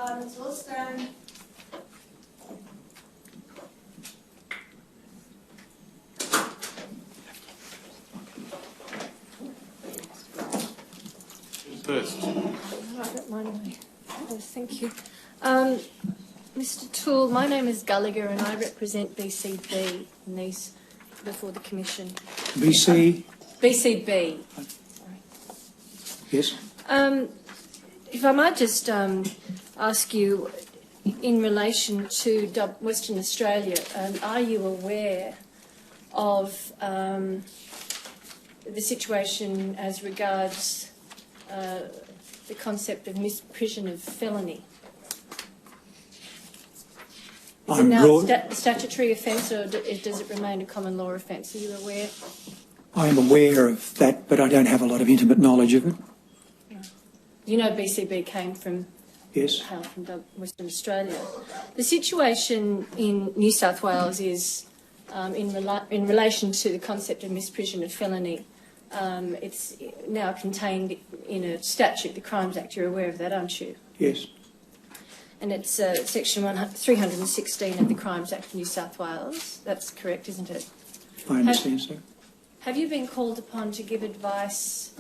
Let's all stand. First. I don't mind. Thank you. Mr. Toole, my name is Gallagher and I represent BCB in these before the Commission. BC? BCB. Sorry. Yes. If I might just ask you, in relation to Western Australia, are you aware of the situation as regards the concept of misprision of felony? Is it now a statutory offence or does it remain a common law offence? Are you aware? I am aware of that, but I don't have a lot of intimate knowledge of it. You know BCB came from, yes, from Western Australia. The situation in New South Wales is, in relation to the concept of misprision of felony, it's now contained in a statute, the Crimes Act. You're aware of that, aren't you? Yes. And it's section 316 of the Crimes Act of New South Wales. That's correct, isn't it? I understand, sir. Have you been called upon to give advice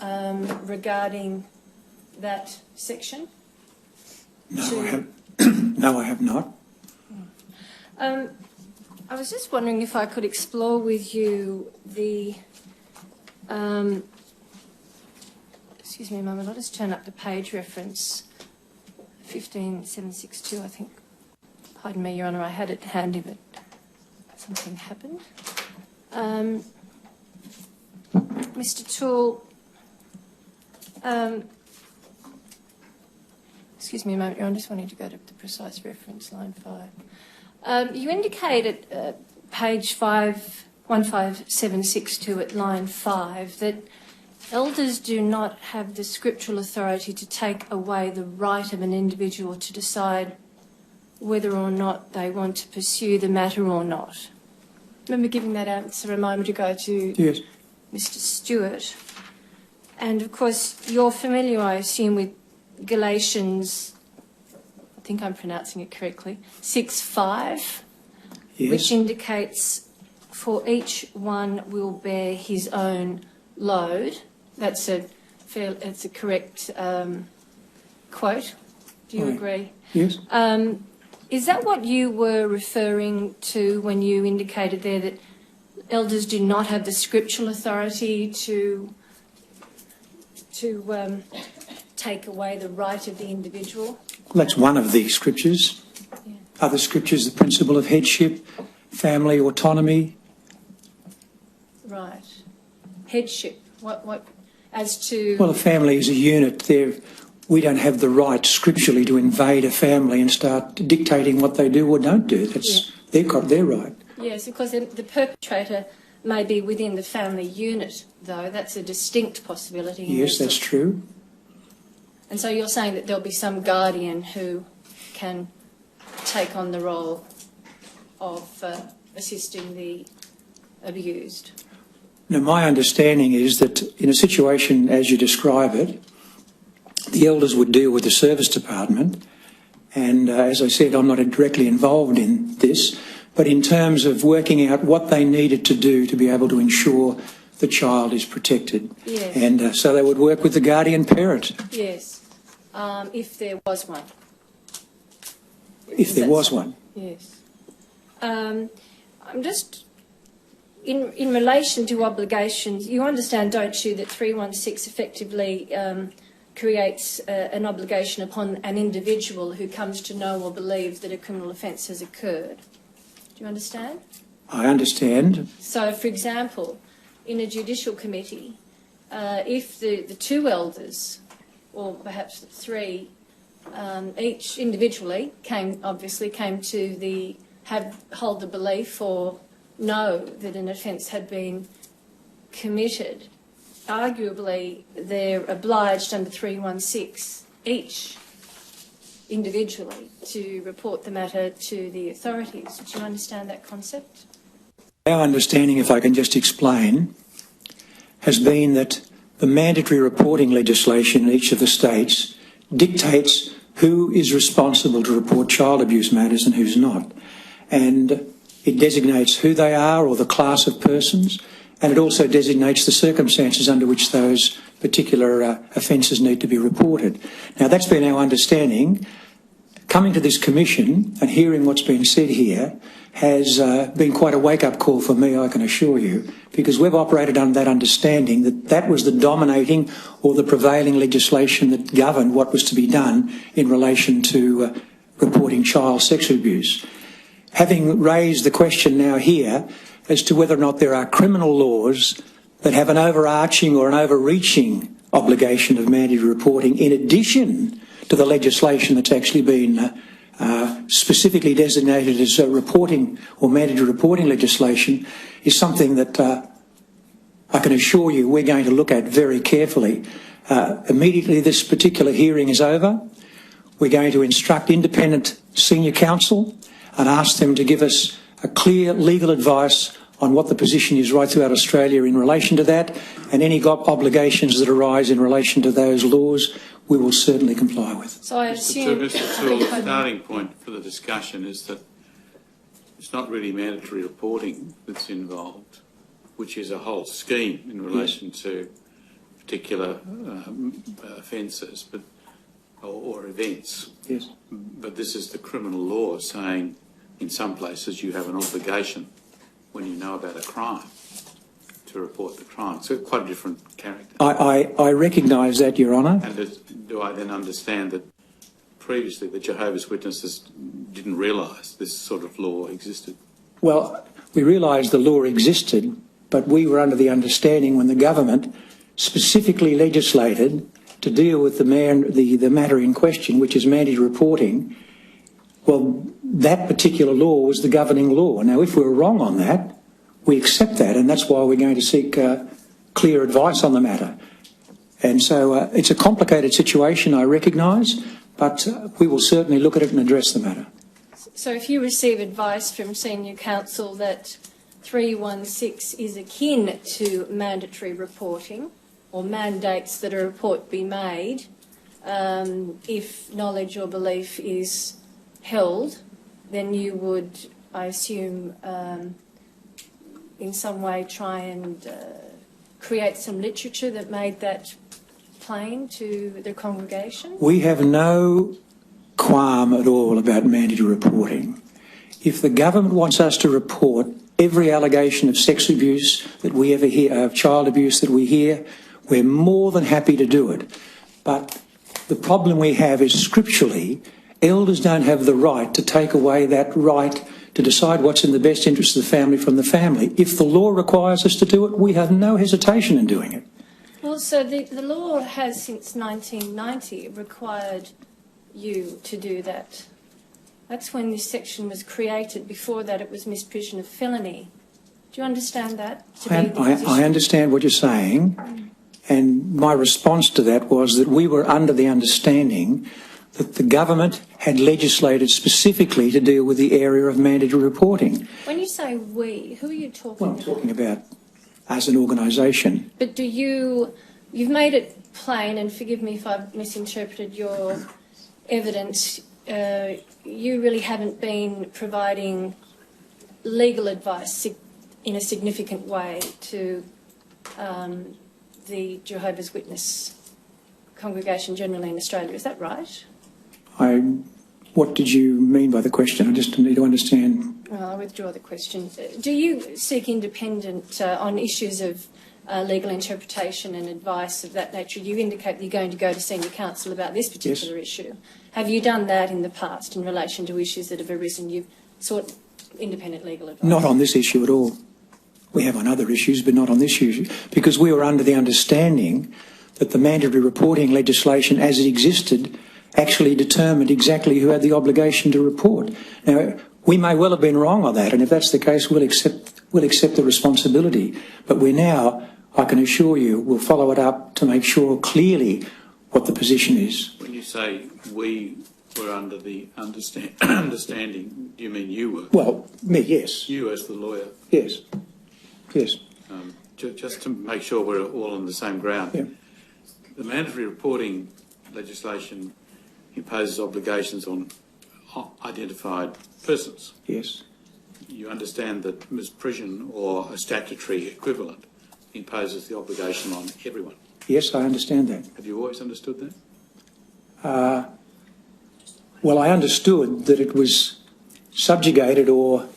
regarding that section? No, I have. No, I have not. I was just wondering if I could explore with you the. Excuse me a moment. I'll just turn up the page reference. 15762, I think. Pardon me, Your Honour, I had it handy, but something happened. Mr. Toole, excuse me a moment, Your Honour, I just wanted to go to the precise reference, line 5. You indicate at page 15762 at line 5 that elders do not have the scriptural authority to take away the right of an individual to decide whether or not they want to pursue the matter or not. Remember giving that answer a moment ago to yes, Mr. Stewart. And of course, you're familiar, I assume, with Galatians, I think I'm pronouncing it correctly, 6:5, yes, which indicates for each one will bear his own load. That's it's a correct quote. Do you agree? Yes. Is that what you were referring to when you indicated there that elders do not have the scriptural authority to take away the right of the individual? Well, that's one of the scriptures. Yeah. Other scriptures, the principle of headship, family autonomy. Right. Headship. What as to... Well, a family is a unit. We don't have the right scripturally to invade a family and start dictating what they do or don't do. That's their right. Yes, because the perpetrator may be within the family unit, though. That's a distinct possibility. Yes, that's true. And so you're saying that there'll be some guardian who can take on the role of assisting the abused. Now, my understanding is that in a situation as you describe it, the elders would deal with the service department, and as I said, I'm not directly involved in this, but in terms of working out what they needed to do to be able to ensure the child is protected. Yes. And so they would work with the guardian parent. Yes, if there was one. If there was one. Yes. I'm just... In relation to obligations, you understand, don't you, that 316 effectively creates an obligation upon an individual who comes to know or believe that a criminal offence has occurred. Do you understand? I understand. So, for example, in a judicial committee, if the two elders, or perhaps the three, each individually came to hold the belief or know that an offence had been committed, arguably they're obliged under 316 each individually to report the matter to the authorities. Do you understand that concept? Our understanding, if I can just explain, has been that the mandatory reporting legislation in each of the states dictates who is responsible to report child abuse matters and who's not. And it designates who they are or the class of persons, and it also designates the circumstances under which those particular offences need to be reported. Now, that's been our understanding. Coming to this commission and hearing what's been said here has been quite a wake-up call for me, I can assure you, because we've operated under that understanding that that was the dominating or the prevailing legislation that governed what was to be done in relation to reporting child sexual abuse. Having raised the question now here as to whether or not there are criminal laws that have an overarching or an overreaching obligation of mandatory reporting in addition to the legislation that's actually been specifically designated as reporting or mandatory reporting legislation is something that I can assure you we're going to look at very carefully. Immediately this particular hearing is over, we're going to instruct independent senior counsel and ask them to give us a clear legal advice on what the position is right throughout Australia in relation to that, and any obligations that arise in relation to those laws we will certainly comply with. So I assume... Mr. Toole, the starting point for the discussion is that it's not really mandatory reporting that's involved, which is a whole scheme in relation to particular offences or events. Yes. But this is the criminal law saying in some places you have an obligation when you know about a crime to report the crime. So quite a different character. I recognise that, Your Honour. And do I then understand that previously the Jehovah's Witnesses didn't realise this sort of law existed? Well, we realised the law existed, but we were under the understanding when the government specifically legislated to deal with the matter in question, which is mandatory reporting, well, that particular law was the governing law. Now, if we're wrong on that, we accept that, and that's why we're going to seek clear advice on the matter. And so it's a complicated situation, I recognise, but we will certainly look at it and address the matter. So if you receive advice from senior counsel that 316 is akin to mandatory reporting, or mandates that a report be made if knowledge or belief is held, then you would, I assume, in some way try and create some literature that made that plain to the congregation? We have no qualm at all about mandatory reporting. If the government wants us to report every allegation of sex abuse that we ever hear, of child abuse that we hear, we're more than happy to do it. But the problem we have is scripturally, elders don't have the right to take away that right to decide what's in the best interest of the family from the family. If the law requires us to do it, we have no hesitation in doing it. Well, so the law has since 1990 required you to do that. That's when this section was created. Before that, it was misprision of felony. Do you understand that? I understand what you're saying, and my response to that was that we were under the understanding that the government had legislated specifically to deal with the area of mandatory reporting. When you say we, who are you talking Well, I'm about? talking about as an organisation. But you've made it plain, and forgive me if I've misinterpreted your evidence, you really haven't been providing legal advice in a significant way to the Jehovah's Witness congregation generally in Australia. Is that right? What did you mean by the question? I just need to understand. Well, I'll withdraw the question. Do you seek independent on issues of legal interpretation and advice of that nature? You indicate that you're going to go to senior counsel about this particular issue. Have you done that in the past in relation to issues that have arisen? You've sought independent legal advice? Not on this issue at all. We have on other issues, but not on this issue, because we were under the understanding that the mandatory reporting legislation as it existed actually determined exactly who had the obligation to report. Now, we may well have been wrong on that, and if that's the case, we'll accept the responsibility. But we're now, I can assure you, we'll follow it up to make sure clearly what the position is. When you say we were under the understanding, do you mean you were? Well, me, yes. You as the lawyer? Yes. Yes. Just to make sure we're all on the same ground. Yeah. The mandatory reporting legislation imposes obligations on identified persons. Yes. You understand that misprision or a statutory equivalent imposes the obligation on everyone. Yes, I understand that. Have you always understood that? Well, I understood that it was subjugated, or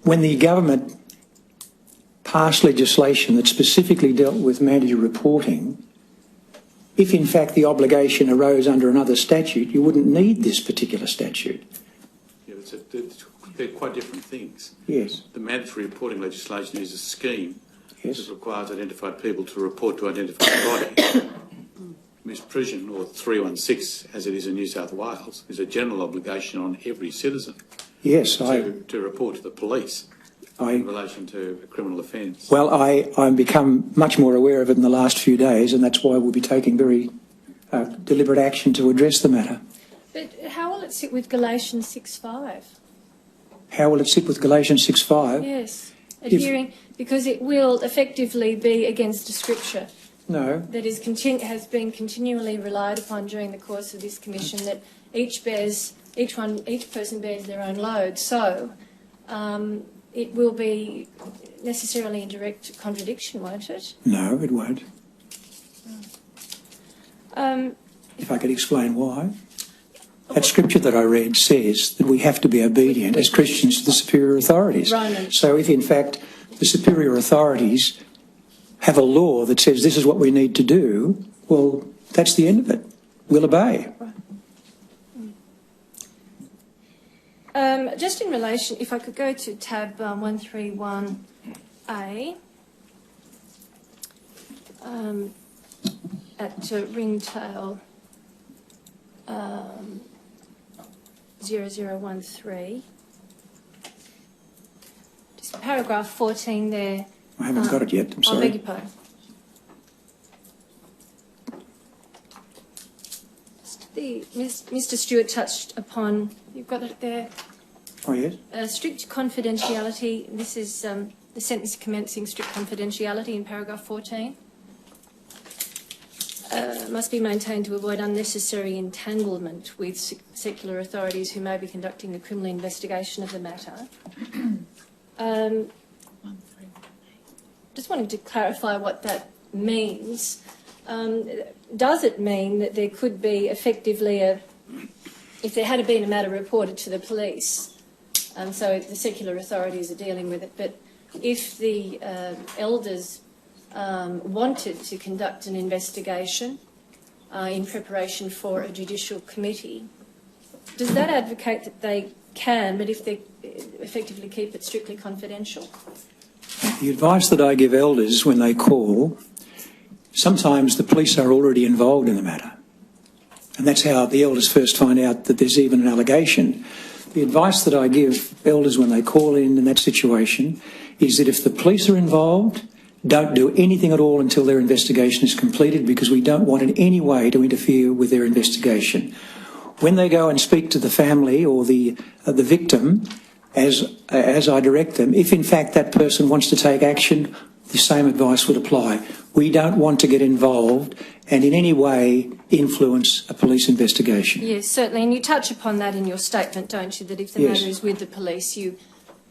when the government passed legislation that specifically dealt with mandatory reporting, if in fact the obligation arose under another statute, you wouldn't need this particular statute. Yeah, they're quite different things. Yes. The mandatory reporting legislation is a scheme Yes. that requires identified people to report to identified body. Misprision, or 316 as it is in New South Wales, is a general obligation on every citizen Yes, to report to the police in relation to a criminal offence. Well, I've become much more aware of it in the last few days, and that's why we'll be taking very deliberate action to address the matter. But how will it sit with Galatians 6:5? How will it sit with Galatians 6:5? Yes, adhering, because it will effectively be against a scripture No. that has been continually relied upon during the course of this commission, that each person bears their own load. So it will be necessarily in direct contradiction, won't it? No, it won't. If I could explain why. That scripture that I read says that we have to be obedient as Christians to the superior authorities. Romans. So if in fact the superior authorities have a law that says this is what we need to do, well, that's the end of it. We'll obey. Just in relation, if I could go to tab 131A at ringtail 0013. Just paragraph 14 there. I haven't got it yet, I'm I sorry. beg your pardon. Mr. Stewart touched upon, you've got it there, Oh, yes? strict confidentiality. This is the sentence commencing strict confidentiality in paragraph 14. Must be maintained to avoid unnecessary entanglement with secular authorities who may be conducting a criminal investigation of the matter. Just wanting to clarify what that means. Does it mean that there could be effectively if there had been a matter reported to the police, so the secular authorities are dealing with it, but if the elders wanted to conduct an investigation in preparation for a judicial committee, does that advocate that they can, but if they effectively keep it strictly confidential? The advice that I give elders when they call, sometimes the police are already involved in the matter. And that's how the elders first find out that there's even an allegation. The advice that I give elders when they call in that situation is that if the police are involved, don't do anything at all until their investigation is completed, because we don't want in any way to interfere with their investigation. When they go and speak to the family or the victim, as I direct them, if in fact that person wants to take action, the same advice would apply. We don't want to get involved and in any way influence a police investigation. Yes, certainly, and you touch upon that in your statement, don't you, that if the Yes. matter is with the police, you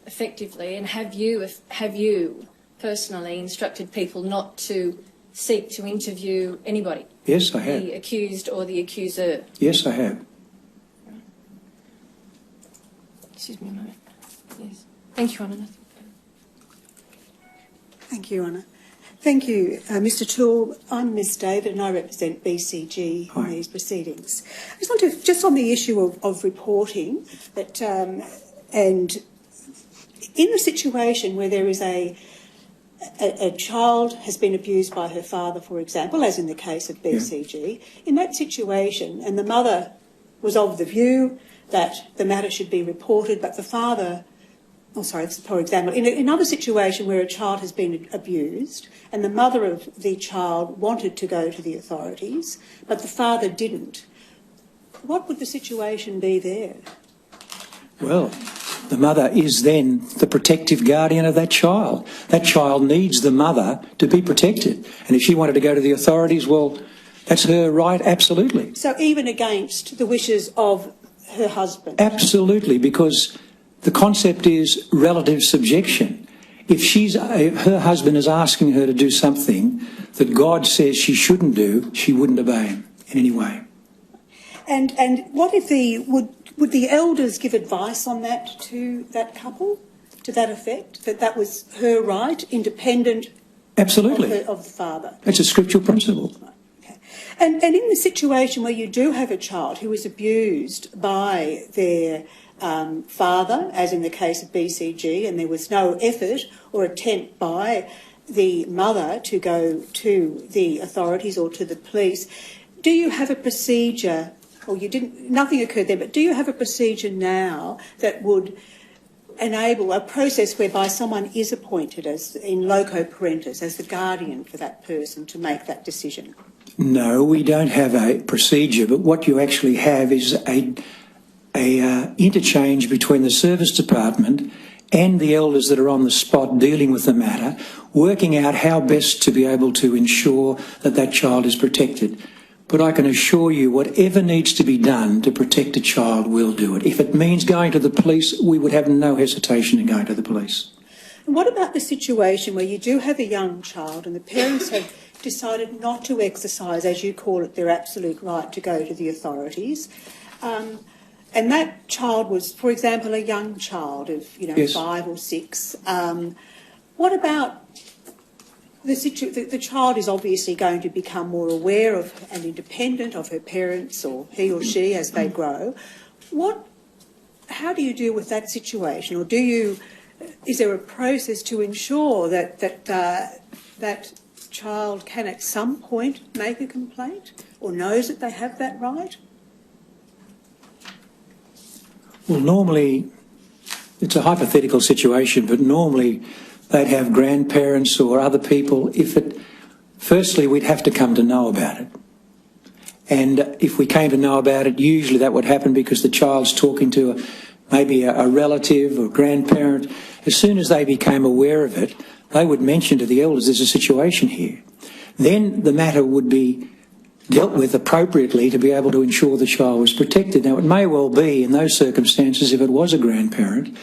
effectively, and have you personally instructed people not to seek to interview anybody? Yes, I have. The accused or the accuser? Yes, I have. Excuse me a moment. Yes. Thank you, Honour. Thank you, Honour. Thank you, Mr. Toole. I'm Ms. David and I represent BCG Hi. in these proceedings. I just want to, just on the issue of reporting, that and in a situation where there is a child has been abused by her father, for example, as in the case of BCG, in that situation, and the mother was of the view that the matter should be reported, but the father, for example, in another situation where a child has been abused and the mother of the child wanted to go to the authorities, but the father didn't, what would the situation be there? Well, the mother is then the protective guardian of that child. That child needs the mother to be protected. And if she wanted to go to the authorities, well, That's her right, absolutely. So even against the wishes of her husband? Absolutely, because the concept is relative subjection. If her husband is asking her to do something that God says she shouldn't do, she wouldn't obey him in any way. And what if would the elders give advice on that to that couple, to that effect, that was her right, independent Absolutely. of the father? It's a scriptural principle. Okay. And in the situation where you do have a child who is abused by their father, as in the case of BCG, and there was no effort or attempt by the mother to go to the authorities or to the police, do you have a procedure, or nothing occurred there, but do you have a procedure now that would enable a process whereby someone is appointed as in loco parentis, as the guardian for that person to make that decision? No, we don't have a procedure, but what you actually have is a interchange between the service department and the elders that are on the spot dealing with the matter, working out how best to be able to ensure that that child is protected. But I can assure you, whatever needs to be done to protect a child, we'll do it. If it means going to the police, we would have no hesitation in going to the police. And what about the situation where you do have a young child and the parents have decided not to exercise, as you call it, their absolute right to go to the authorities, and that child was, for example, a young child of, Yes. 5 or 6. What about the child is obviously going to become more aware of and independent of her parents, or he or she, as they grow. How do you deal with that situation, or is there a process to ensure that that child can at some point make a complaint or knows that they have that right? Well, normally, it's a hypothetical situation, but normally they'd have grandparents or other people. Firstly, we'd have to come to know about it. And if we came to know about it, usually that would happen because the child's talking to maybe a relative or grandparent. As soon as they became aware of it, they would mention to the elders, there's a situation here. Then the matter would be dealt with appropriately to be able to ensure the child was protected. Now, it may well be in those circumstances, if it was a grandparent,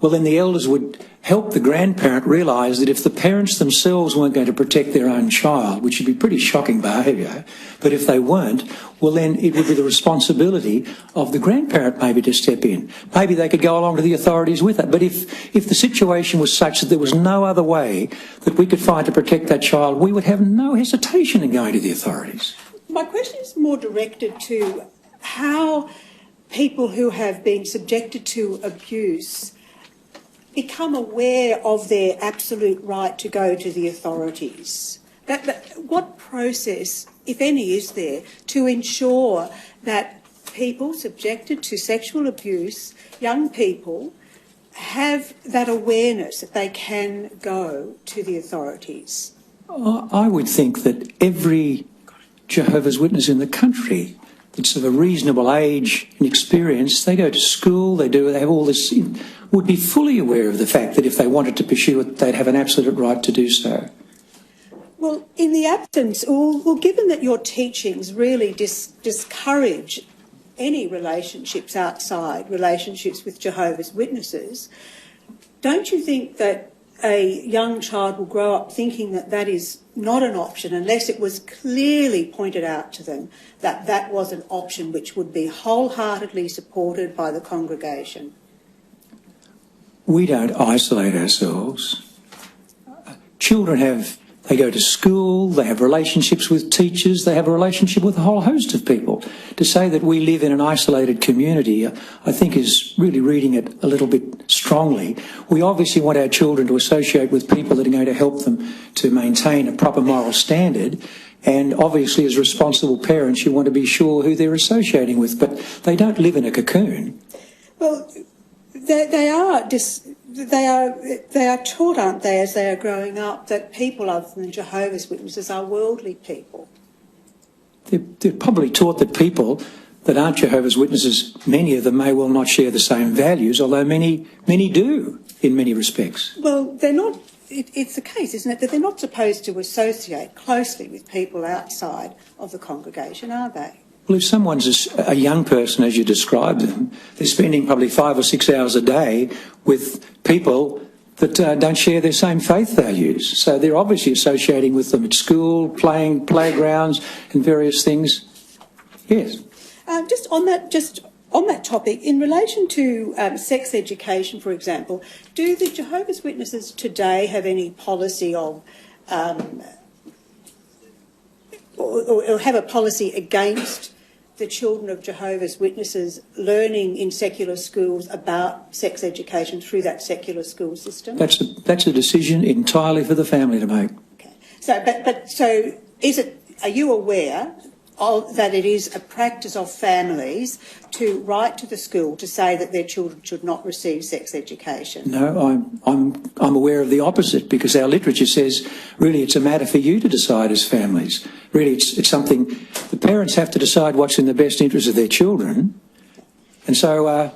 well, then the elders would help the grandparent realise that if the parents themselves weren't going to protect their own child, which would be pretty shocking behaviour, but if they weren't, well, then it would be the responsibility of the grandparent maybe to step in. Maybe they could go along to the authorities with it. But if the situation was such that there was no other way that we could find to protect that child, we would have no hesitation in going to the authorities. My question is more directed to how people who have been subjected to abuse become aware of their absolute right to go to the authorities. What process, if any, is there to ensure that people subjected to sexual abuse, young people, have that awareness that they can go to the authorities? I would think that every Jehovah's Witness in the country that's of a reasonable age and experience, they go to school, they have all this, would be fully aware of the fact that if they wanted to pursue it, they'd have an absolute right to do so. Well, in the absence, given that your teachings really discourage any relationships outside, relationships with Jehovah's Witnesses, don't you think that a young child will grow up thinking that that is not an option unless it was clearly pointed out to them that that was an option which would be wholeheartedly supported by the congregation? We don't isolate ourselves. Children they go to school, they have relationships with teachers, they have a relationship with a whole host of people. To say that we live in an isolated community, I think is really reading it a little bit strongly. We obviously want our children to associate with people that are going to help them to maintain a proper moral standard. And obviously, as responsible parents, you want to be sure who they're associating with, but they don't live in a cocoon. Well, they are taught, aren't they, as they are growing up, that people other than Jehovah's Witnesses are worldly people. They're probably taught that people that aren't Jehovah's Witnesses, many of them may well not share the same values, although many do in many respects. Well, they're not it's the case, isn't it, that they're not supposed to associate closely with people outside of the congregation, are they? Well, if someone's a young person, as you describe them, they're spending probably 5 or 6 hours a day with people that don't share their same faith values. So they're obviously associating with them at school, playing playgrounds and various things. Yes. Just on that topic, in relation to sex education, for example, do the Jehovah's Witnesses today have any policy of or have a policy against the children of Jehovah's Witnesses learning in secular schools about sex education through that secular school system? That's a decision entirely for the family to make. Okay. So are you aware that it is a practice of families to write to the school to say that their children should not receive sex education? No, I'm aware of the opposite, because our literature says really it's a matter for you to decide as families. Really, it's something the parents have to decide what's in the best interest of their children. And so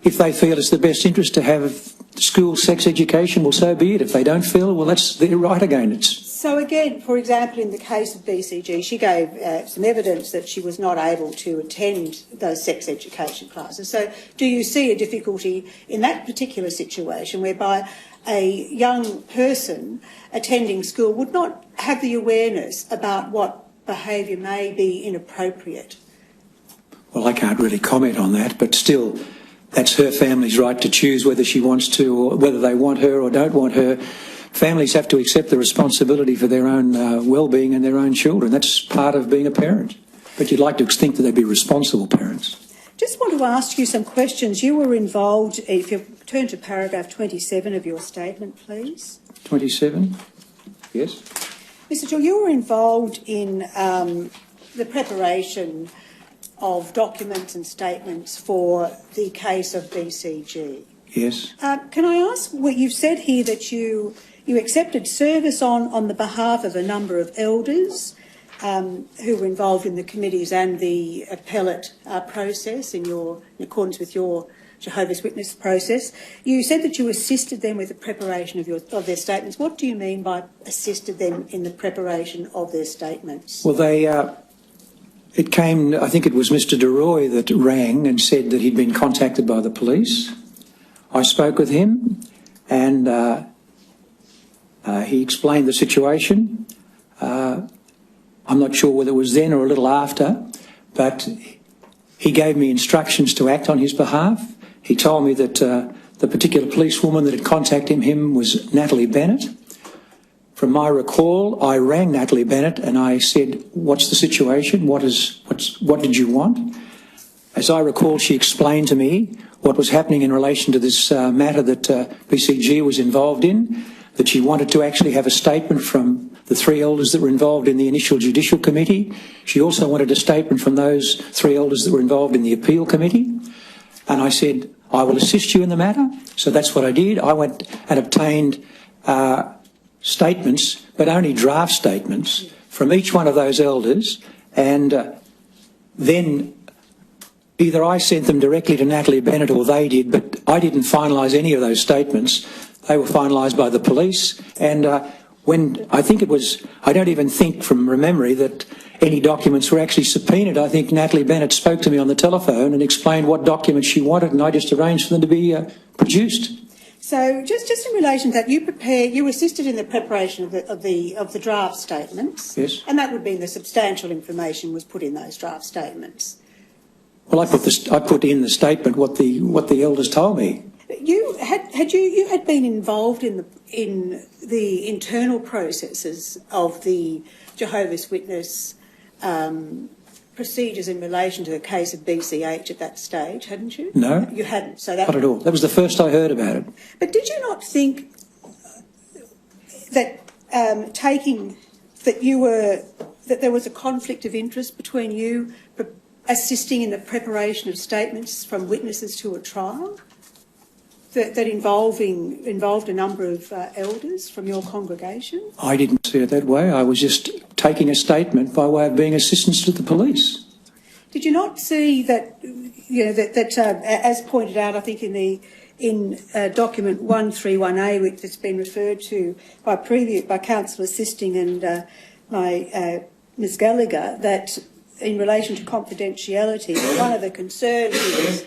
if they feel it's the best interest to have school sex education, well, so be it. If they don't feel, well, that's their right again. So again, for example, in the case of BCG, she gave some evidence that she was not able to attend those sex education classes. So do you see a difficulty in that particular situation whereby a young person attending school would not have the awareness about what behaviour may be inappropriate? Well, I can't really comment on that, but still, that's her family's right to choose whether she wants to, or whether they want her or don't want her. Families have to accept the responsibility for their own well-being and their own children. That's part of being a parent. But you'd like to think that they'd be responsible parents. Just want to ask you some questions. You were involved, if you turn to paragraph 27 of your statement, please. 27? Yes. Mr. Gill, you were involved in the preparation of documents and statements for the case of BCG. Yes. Can I ask what you've said here, that you accepted service on the behalf of a number of elders who were involved in the committees and the appellate process in accordance with your Jehovah's Witness process. You said that you assisted them with the preparation of their statements. What do you mean by assisted them in the preparation of their statements? Well, it came, I think it was Mr. DeRoy that rang and said that he'd been contacted by the police. I spoke with him and he explained the situation. I'm not sure whether it was then or a little after, but he gave me instructions to act on his behalf. He told me that the particular policewoman that had contacted him was Natalie Bennett. From my recall, I rang Natalie Bennett and I said, "What's the situation? What did you want?" As I recall, she explained to me what was happening in relation to this matter that BCG was involved in, that she wanted to actually have a statement from the 3 elders that were involved in the initial judicial committee. She also wanted a statement from those 3 elders that were involved in the appeal committee. And I said, "I will assist you in the matter." So that's what I did. I went and obtained statements, but only draft statements, from each one of those elders, and then either I sent them directly to Natalie Bennett or they did, but I didn't finalise any of those statements. They were finalised by the police, and when I think it was, I don't even think from memory that any documents were actually subpoenaed. I think Natalie Bennett spoke to me on the telephone and explained what documents she wanted, and I just arranged for them to be produced. So just in relation to that, you assisted in the preparation of the draft statements. Yes. And that would mean the substantial information was put in those draft statements. Well, I put in the statement what the elders told me. You had been involved in the internal processes of the Jehovah's Witness procedures in relation to the case of BCH at that stage, hadn't you? No. You hadn't. So Not at all. That was the first I heard about it. But did you not think that that there was a conflict of interest between you assisting in the preparation of statements from witnesses to a trial that involved a number of elders from your congregation? I didn't see it that way. I was just taking a statement by way of being assistance to the police. Did you not see that, as pointed out, I think in in document 131A, which has been referred to by Councillor Sisting and by Ms Gallagher, that in relation to confidentiality, one of the concerns is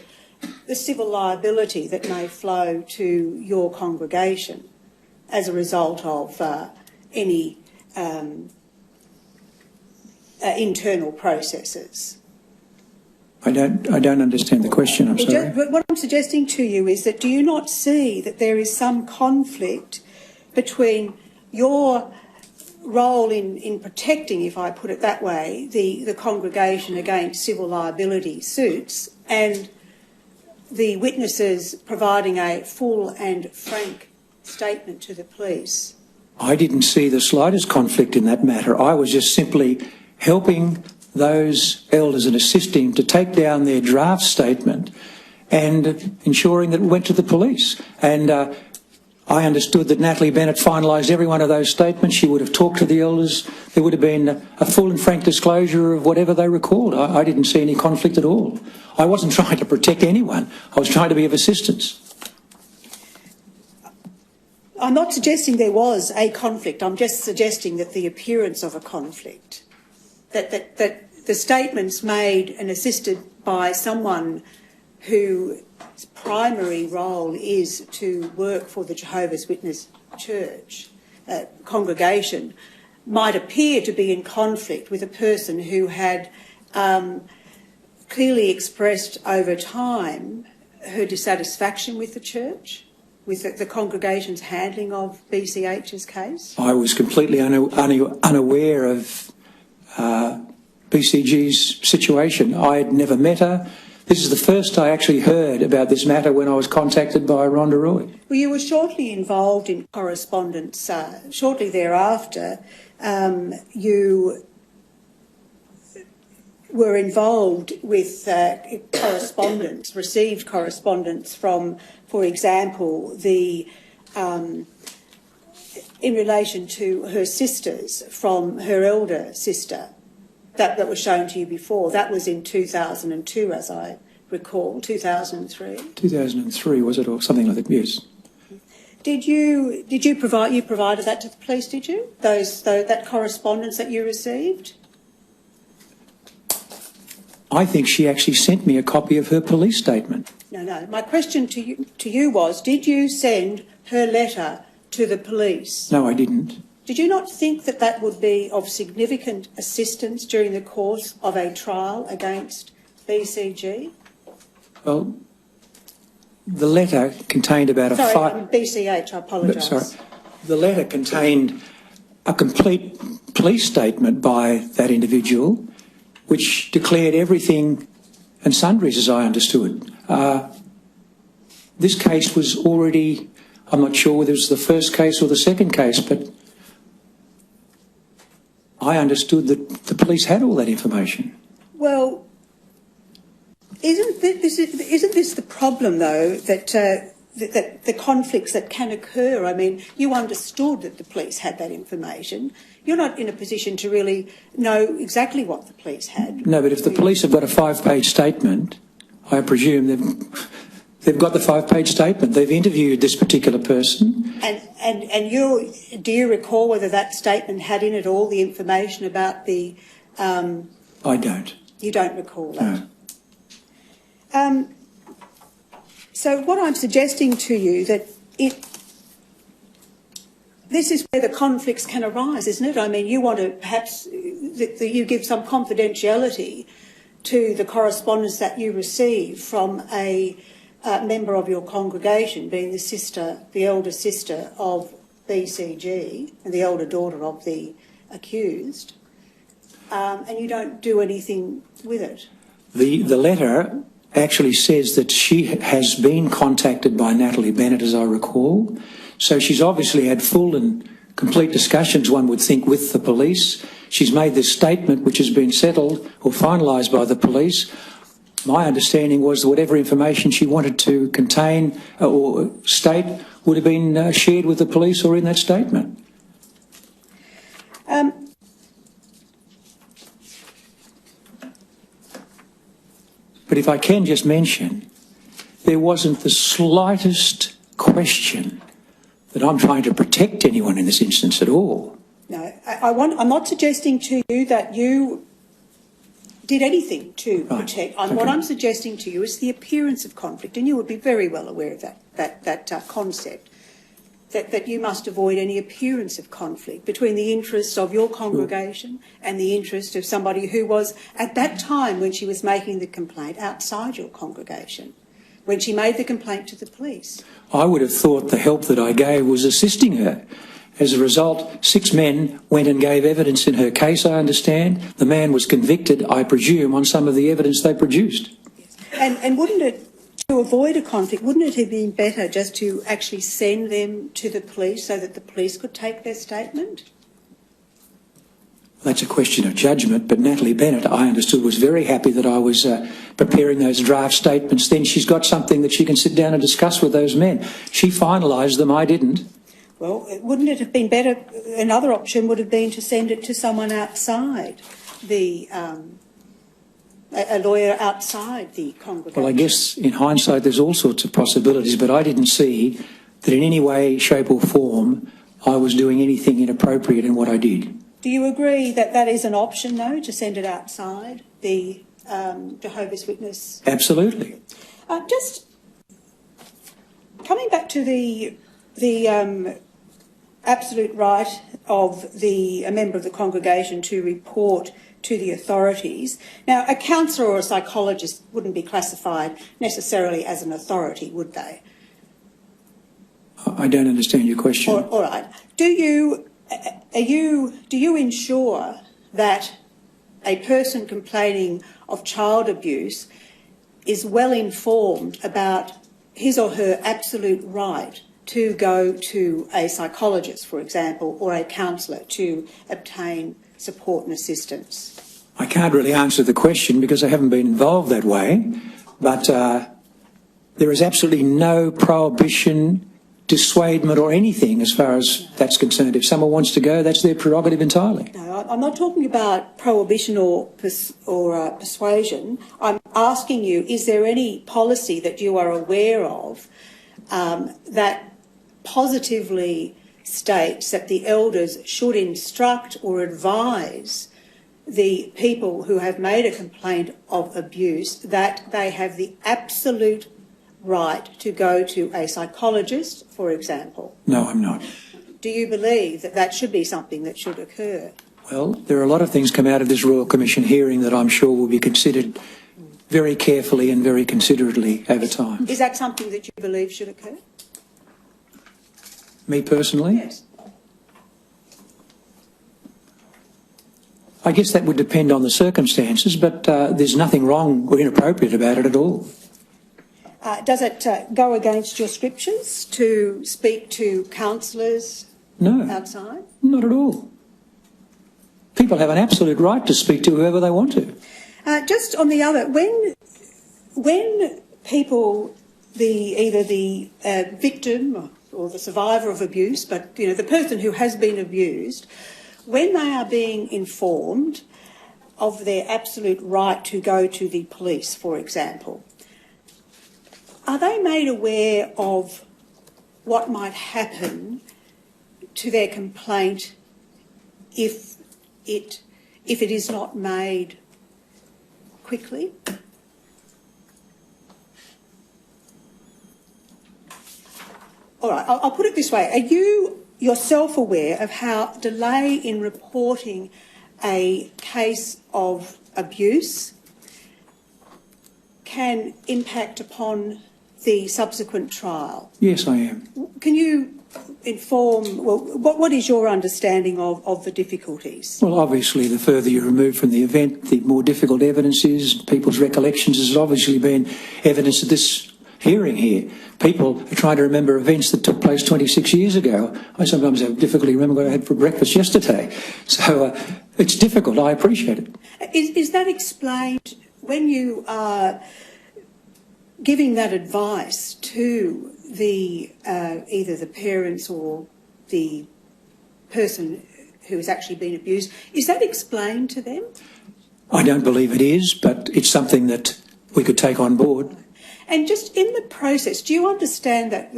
the civil liability that may flow to your congregation as a result of any internal processes. I don't understand the question, I'm sorry. But what I'm suggesting to you is that do you not see that there is some conflict between your role in protecting, if I put it that way, the congregation against civil liability suits and the witnesses providing a full and frank statement to the police? I didn't see the slightest conflict in that matter. I was just simply helping those elders and assisting to take down their draft statement and ensuring that it went to the police. And I understood that Natalie Bennett finalised every one of those statements. She would have talked to the elders. There would have been a full and frank disclosure of whatever they recalled. I didn't see any conflict at all. I wasn't trying to protect anyone. I was trying to be of assistance. I'm not suggesting there was a conflict. I'm just suggesting that the appearance of a conflict, that the statements made and assisted by someone whose primary role is to work for the Jehovah's Witness Church congregation might appear to be in conflict with a person who had clearly expressed over time her dissatisfaction with the church, with the congregation's handling of BCH's case? I was completely unaware of BCG's situation. I had never met her. This is the first I actually heard about this matter when I was contacted by Rhonda Roy. Well, you were shortly involved in correspondence. Shortly thereafter, you were involved with correspondence, received correspondence from, for example, in relation to her sisters, from her elder sister, that was shown to you before. That was in 2002, as I recall, 2003. 2003, was it, or something like that? Yes. Did you provided that to the police? Did you that correspondence that you received? I think she actually sent me a copy of her police statement. No. My question to you was: did you send her letter to the police? No, I didn't. Did you not think that that would be of significant assistance during the course of a trial against BCG? Well, the letter contained about BCH, I apologise. Sorry. The letter contained a complete police statement by that individual which declared everything and sundries, as I understood. This case was already, I'm not sure whether it was the first case or the second case, but I understood that the police had all that information. Well, isn't this the problem, though, that the conflicts that can occur? I mean, you understood that the police had that information. You're not in a position to really know exactly what the police had. No, but if the police have got a 5-page statement, I presume they've got the 5-page statement. They've interviewed this particular person. And do you recall whether that statement had in it all the information about the... I don't. You don't recall that? No. So what I'm suggesting to you that this is where the conflicts can arise, isn't it? I mean, you want to perhaps that you give some confidentiality to the correspondence that you receive from a member of your congregation, being the elder sister of BCG and the elder daughter of the accused, and you don't do anything with it. The letter actually says that she has been contacted by Natalie Bennett, as I recall. So she's obviously had full and complete discussions, one would think, with the police. She's made this statement which has been settled or finalised by the police. My understanding was that whatever information she wanted to contain or state would have been shared with the police or in that statement. But if I can just mention, there wasn't the slightest question that I'm trying to protect anyone in this instance at all. No, I'm not suggesting to you that you did anything to protect. What I'm suggesting to you is the appearance of conflict, and you would be very well aware of that concept, that you must avoid any appearance of conflict between the interests of your congregation and the interest of somebody who was, at that time when she was making the complaint, outside your congregation, when she made the complaint to the police. I would have thought the help that I gave was assisting her. As a result, 6 men went and gave evidence in her case, I understand. The man was convicted, I presume, on some of the evidence they produced. Yes. And wouldn't it, to avoid a conflict, wouldn't it have been better just to actually send them to the police so that the police could take their statement? That's a question of judgment, but Natalie Bennett, I understood, was very happy that I was preparing those draft statements. Then she's got something that she can sit down and discuss with those men. She finalised them, I didn't. Well, wouldn't it have been better, another option would have been to send it to someone outside the, a lawyer outside the congregation? Well, I guess in hindsight there's all sorts of possibilities, but I didn't see that in any way, shape or form I was doing anything inappropriate in what I did. Do you agree that that is an option, though, to send it outside the Jehovah's Witness? Absolutely. Just coming back to the absolute right of a member of the congregation to report to the authorities. Now, a counsellor or a psychologist wouldn't be classified necessarily as an authority, would they? I don't understand your question. All right. Do you ensure that a person complaining of child abuse is well informed about his or her absolute right to go to a psychologist, for example, or a counsellor to obtain support and assistance? I can't really answer the question because I haven't been involved that way, but there is absolutely no prohibition, dissuadement or anything as far as that's concerned. If someone wants to go, that's their prerogative entirely. No, I'm not talking about prohibition or persuasion. I'm asking you, is there any policy that you are aware of that positively states that the elders should instruct or advise the people who have made a complaint of abuse that they have the absolute right to go to a psychologist, for example? No, I'm not. Do you believe that that should be something that should occur? Well, there are a lot of things come out of this Royal Commission hearing that I'm sure will be considered very carefully and very considerately over time. Is that something that you believe should occur? Me personally? Yes. I guess that would depend on the circumstances, but there's nothing wrong or inappropriate about it at all. Does it go against your scriptures to speak to counsellors outside? Not at all. People have an absolute right to speak to whoever they want to. Just on the other, when people, either the victim or the survivor of abuse, but the person who has been abused, when they are being informed of their absolute right to go to the police, for example, are they made aware of what might happen to their complaint if it is not made quickly? All right, I'll put it this way. Are you yourself aware of how delay in reporting a case of abuse can impact upon the subsequent trial? Yes, I am. Can you inform, what is your understanding of the difficulties? Well, obviously, the further you remove from the event, the more difficult evidence is. People's recollections has obviously been evidence at this hearing here. People are trying to remember events that took place 26 years ago. I sometimes have difficulty remembering what I had for breakfast yesterday. So it's difficult. I appreciate it. Is that explained when you are giving that advice to the either the parents or the person who has actually been abused? Is that explained to them? I don't believe it is, but it's something that we could take on board. And just in the process, do you understand that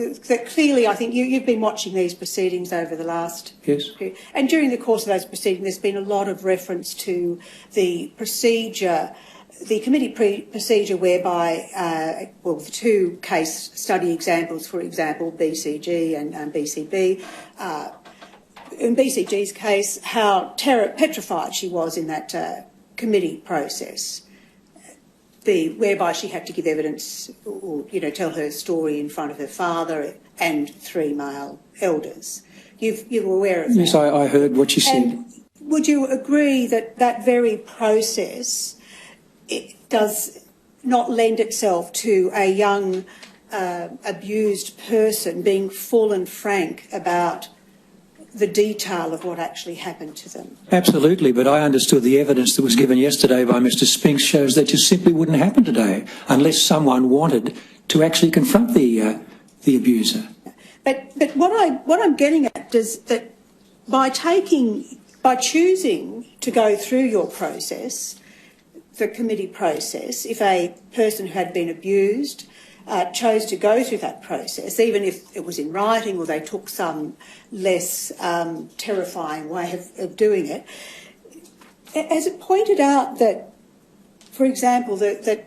clearly, I think you've been watching these proceedings over the last... Yes. And during the course of those proceedings, there's been a lot of reference to the procedure, the committee procedure whereby, the two case study examples, for example, BCG and BCB, in BCG's case, how petrified she was in that committee process. Whereby she had to give evidence or, tell her story in front of her father and 3 male elders. You were aware of that? Yes, I heard what you said. And would you agree that that very process does not lend itself to a young abused person being full and frank about the detail of what actually happened to them? Absolutely, but I understood the evidence that was given yesterday by Mr Spinks shows that just simply wouldn't happen today unless someone wanted to actually confront the abuser. But what I'm getting at is that by choosing to go through your process, the committee process, if a person who had been abused chose to go through that process, even if it was in writing or they took some less terrifying way of doing it, has it pointed out that, for example, that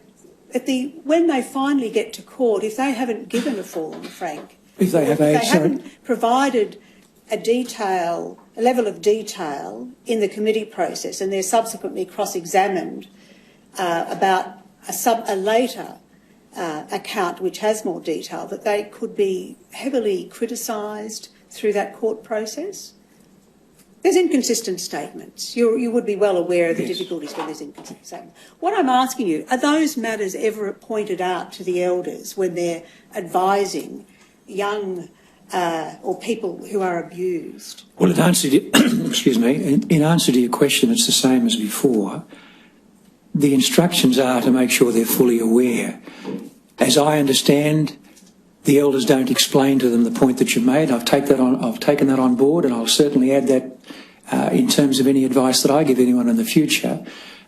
when they finally get to court, if they haven't given a full and frank, if they haven't provided a level of detail in the committee process, and they're subsequently cross-examined about a later account which has more detail, that they could be heavily criticised through that court process? There's inconsistent statements. You would be well aware of the difficulties when there's inconsistent statements. What I'm asking you, are those matters ever pointed out to the elders when they're advising young or people who are abused? Well, in answer to, excuse me, in answer to your question, it's the same as before. The instructions are to make sure they're fully aware. As I understand, the elders don't explain to them the point that you've made. I've taken that on board, and I'll certainly add that in terms of any advice that I give anyone in the future.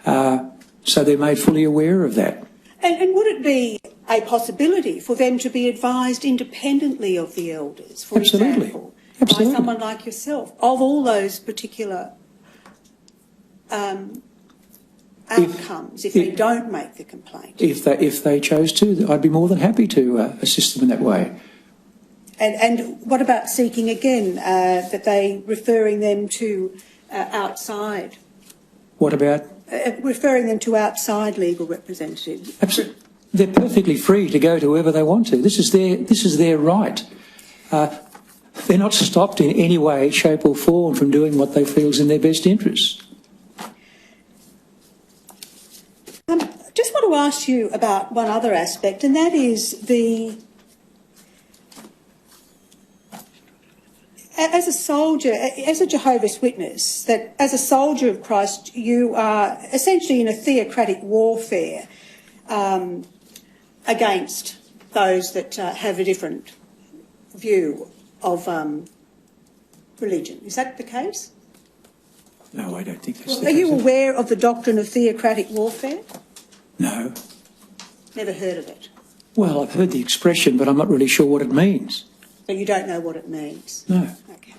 So they're made fully aware of that. And would it be a possibility for them to be advised independently of the elders, for example, by someone like yourself, of all those particular outcomes if they don't make the complaint? If they chose to, I'd be more than happy to assist them in that way. And what about seeking again that they referring them to outside? What about referring them to outside legal representatives? Absolutely. They're perfectly free to go to whoever they want to. This is their right. They're not stopped in any way, shape or form from doing what they feel is in their best interests. Just want to ask you about one other aspect, and that is as a soldier, as a Jehovah's Witness, that as a soldier of Christ, you are essentially in a theocratic warfare against those that have a different view of religion. Is that the case? No, I don't think that's the case. Are you case. aware of the doctrine of theocratic warfare? No. Never heard of it? Well, I've heard the expression, but I'm not really sure what it means. So you don't know what it means? No. Okay.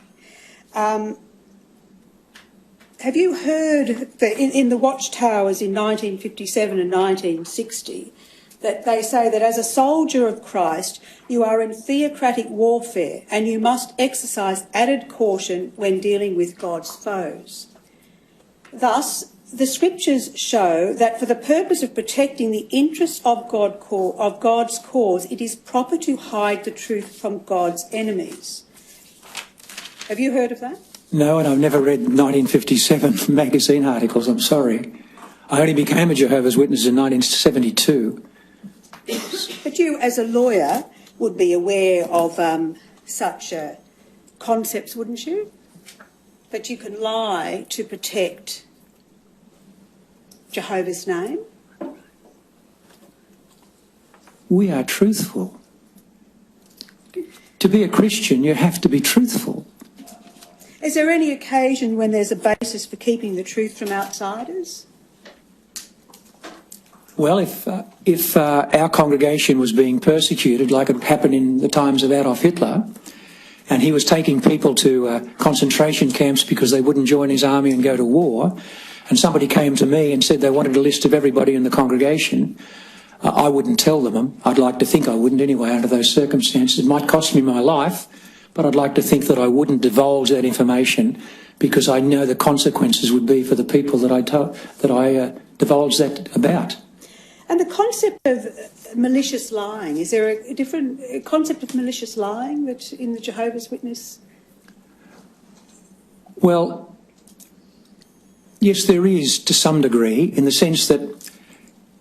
Have you heard that in the watchtowers in 1957 and 1960 that they say that as a soldier of Christ you are in theocratic warfare and you must exercise added caution when dealing with God's foes? Thus, the scriptures show that for the purpose of protecting the interests of God's cause, it is proper to hide the truth from God's enemies. Have you heard of that? No, and I've never read 1957 magazine articles, I'm sorry. I only became a Jehovah's Witness in 1972. But you, as a lawyer, would be aware of such concepts, wouldn't you? That you can lie to protect Jehovah's name? We are truthful. To be a Christian, you have to be truthful. Is there any occasion when there's a basis for keeping the truth from outsiders? Well, if our congregation was being persecuted, like it happened in the times of Adolf Hitler, and he was taking people to concentration camps because they wouldn't join his army and go to war, and somebody came to me and said they wanted a list of everybody in the congregation, I wouldn't tell them. I'd like to think I wouldn't anyway under those circumstances. It might cost me my life, but I'd like to think that I wouldn't divulge that information because I know the consequences would be for the people that I divulge that about. And the concept of malicious lying, is there a different concept of malicious lying that in the Jehovah's Witness? Well, yes, there is to some degree, in the sense that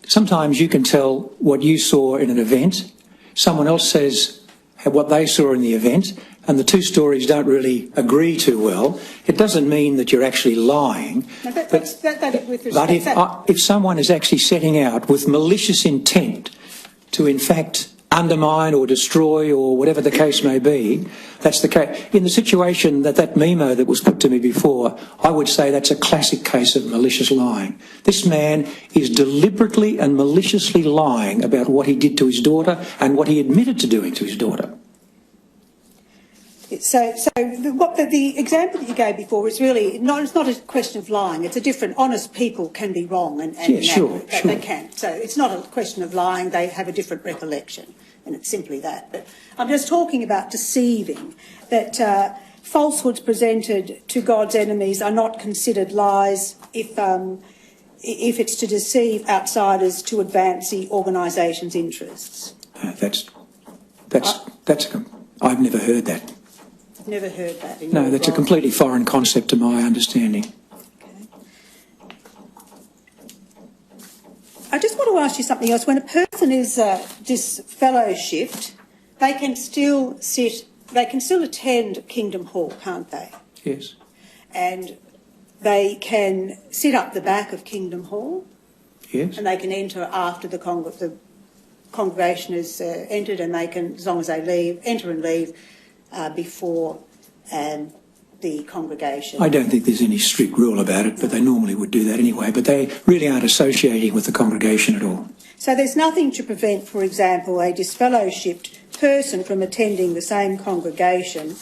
sometimes you can tell what you saw in an event, someone else says what they saw in the event, and the two stories don't really agree too well. It doesn't mean that you're actually lying. No, but if someone is actually setting out with malicious intent to in fact undermine or destroy or whatever the case may be, that's the case. In the situation that memo that was put to me before, I would say that's a classic case of malicious lying. This man is deliberately and maliciously lying about what he did to his daughter and what he admitted to doing to his daughter. So the example that you gave before is really not. It's not a question of lying. It's a different. Honest people can be wrong, and yeah, sure. They can. So it's not a question of lying. They have a different recollection, and it's simply that. But I'm just talking about deceiving. That falsehoods presented to God's enemies are not considered lies if it's to deceive outsiders to advance the organisation's interests. I've never heard that. Never heard that. No, that's a completely foreign concept to my understanding. Okay. I just want to ask you something else. When a person is disfellowshipped, they can still attend Kingdom Hall, can't they? Yes. And they can sit up the back of Kingdom Hall. Yes. And they can enter after the congregation is entered, and they can, as long as they enter and leave before the congregation. I don't think there's any strict rule about it, but they normally would do that anyway. But they really aren't associating with the congregation at all. So there's nothing to prevent, for example, a disfellowshipped person from attending the same congregation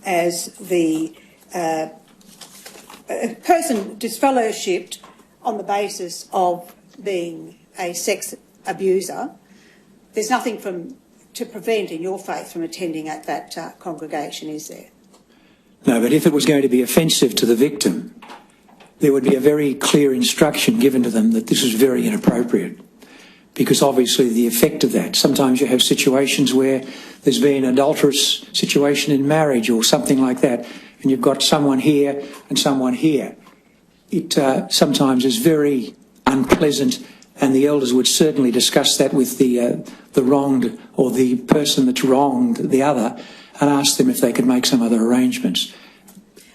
as the person disfellowshipped on the basis of being a sex abuser. There's nothing to prevent, in your faith, from attending at that congregation, is there? No, but if it was going to be offensive to the victim, there would be a very clear instruction given to them that this is very inappropriate, because obviously the effect of that, sometimes you have situations where there's been an adulterous situation in marriage or something like that, and you've got someone here and someone here. It sometimes is very unpleasant, and the elders would certainly discuss that with the wronged or the person that's wronged the other, and ask them if they could make some other arrangements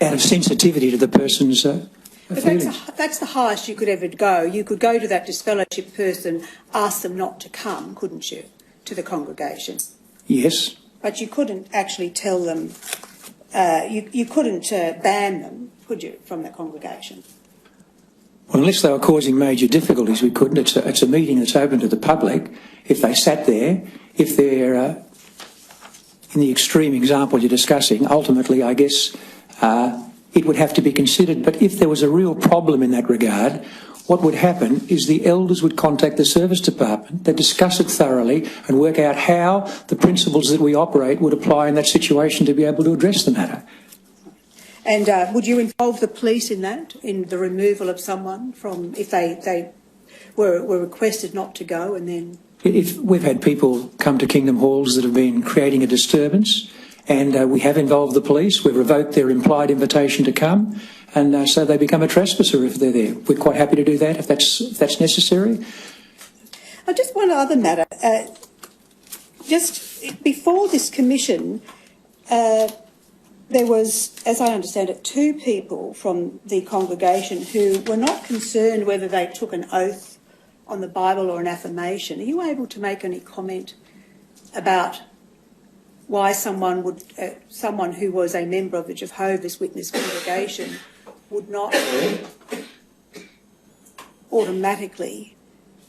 out of sensitivity to the person's feelings. That's the highest you could ever go. You could go to that disfellowship person, ask them not to come, couldn't you, to the congregation? Yes. But you couldn't actually tell them, you couldn't ban them, could you, from the congregation? Well, unless they were causing major difficulties, we couldn't. It's a meeting that's open to the public. If they sat there, if they're in the extreme example you're discussing, ultimately, I guess, it would have to be considered. But if there was a real problem in that regard, what would happen is the elders would contact the service department, they'd discuss it thoroughly and work out how the principles that we operate would apply in that situation to be able to address the matter. And would you involve the police in that, in the removal of someone from, if they were requested not to go and then... If we've had people come to Kingdom Halls that have been creating a disturbance, and we have involved the police, we've revoked their implied invitation to come, and so they become a trespasser if they're there. We're quite happy to do that if that's necessary. Just one other matter. Just before this commission, there was, as I understand it, 2 people from the congregation who were not concerned whether they took an oath on the Bible or an affirmation. Are you able to make any comment about why someone who was a member of the Jehovah's Witness congregation would not automatically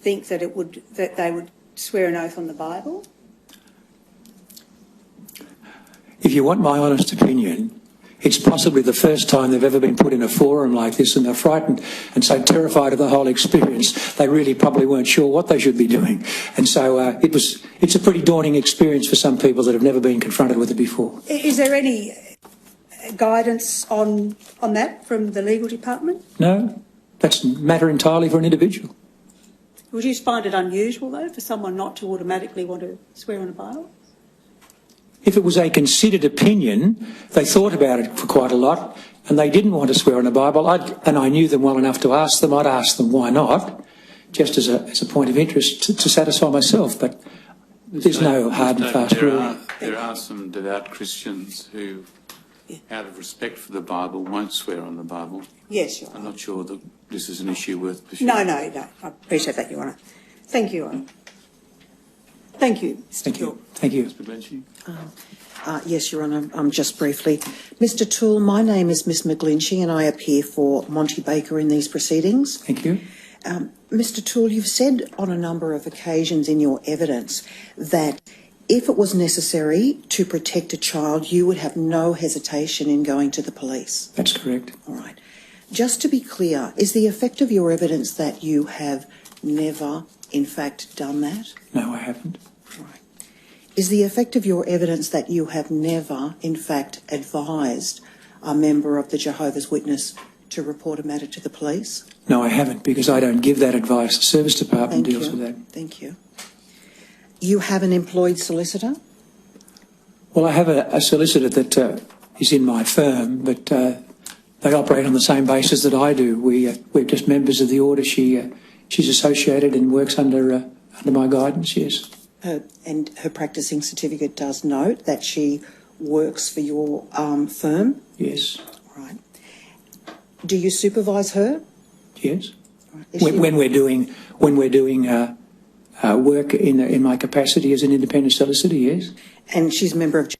think that they would swear an oath on the Bible? If you want my honest opinion, it's possibly the first time they've ever been put in a forum like this, and they're frightened and so terrified of the whole experience, they really probably weren't sure what they should be doing. And so it's a pretty daunting experience for some people that have never been confronted with it before. Is there any guidance on that from the legal department? No, that's a matter entirely for an individual. Would you find it unusual, though, for someone not to automatically want to swear on a Bible? If it was a considered opinion, they thought about it for quite a lot, and they didn't want to swear on the Bible, and I knew them well enough to ask them, I'd ask them why not, just as a point of interest to satisfy myself, but there's no hard and fast rule. There are some devout Christians who, out of respect for the Bible, won't swear on the Bible. Yes, Your Honour. I'm not sure that this is an issue worth pursuing. No. I appreciate that, Your Honour. Thank you, Your Honour. Thank you, Mr. Thank Toole. you. Thank you. Mr. Glenchie? Yes, Your Honour, just briefly. Mr Toole, my name is Miss McGlinchey and I appear for Monty Baker in these proceedings. Thank you. Mr Toole, you've said on a number of occasions in your evidence that if it was necessary to protect a child, you would have no hesitation in going to the police. That's correct. All right. Just to be clear, is the effect of your evidence that you have never, in fact, done that? No, I haven't. Right. Is the effect of your evidence that you have never, in fact, advised a member of the Jehovah's Witness to report a matter to the police? No, I haven't, because I don't give that advice. The Service Department deals with that. Thank you. You have an employed solicitor? Well, I have a solicitor that is in my firm, but they operate on the same basis that I do. We're just members of the order. She's associated and works under my guidance, yes. And her practising certificate does note that she works for your firm? Yes. Right. Do you supervise her? Yes. Right. When we're doing work in my capacity as an independent solicitor, yes. And she's a member of...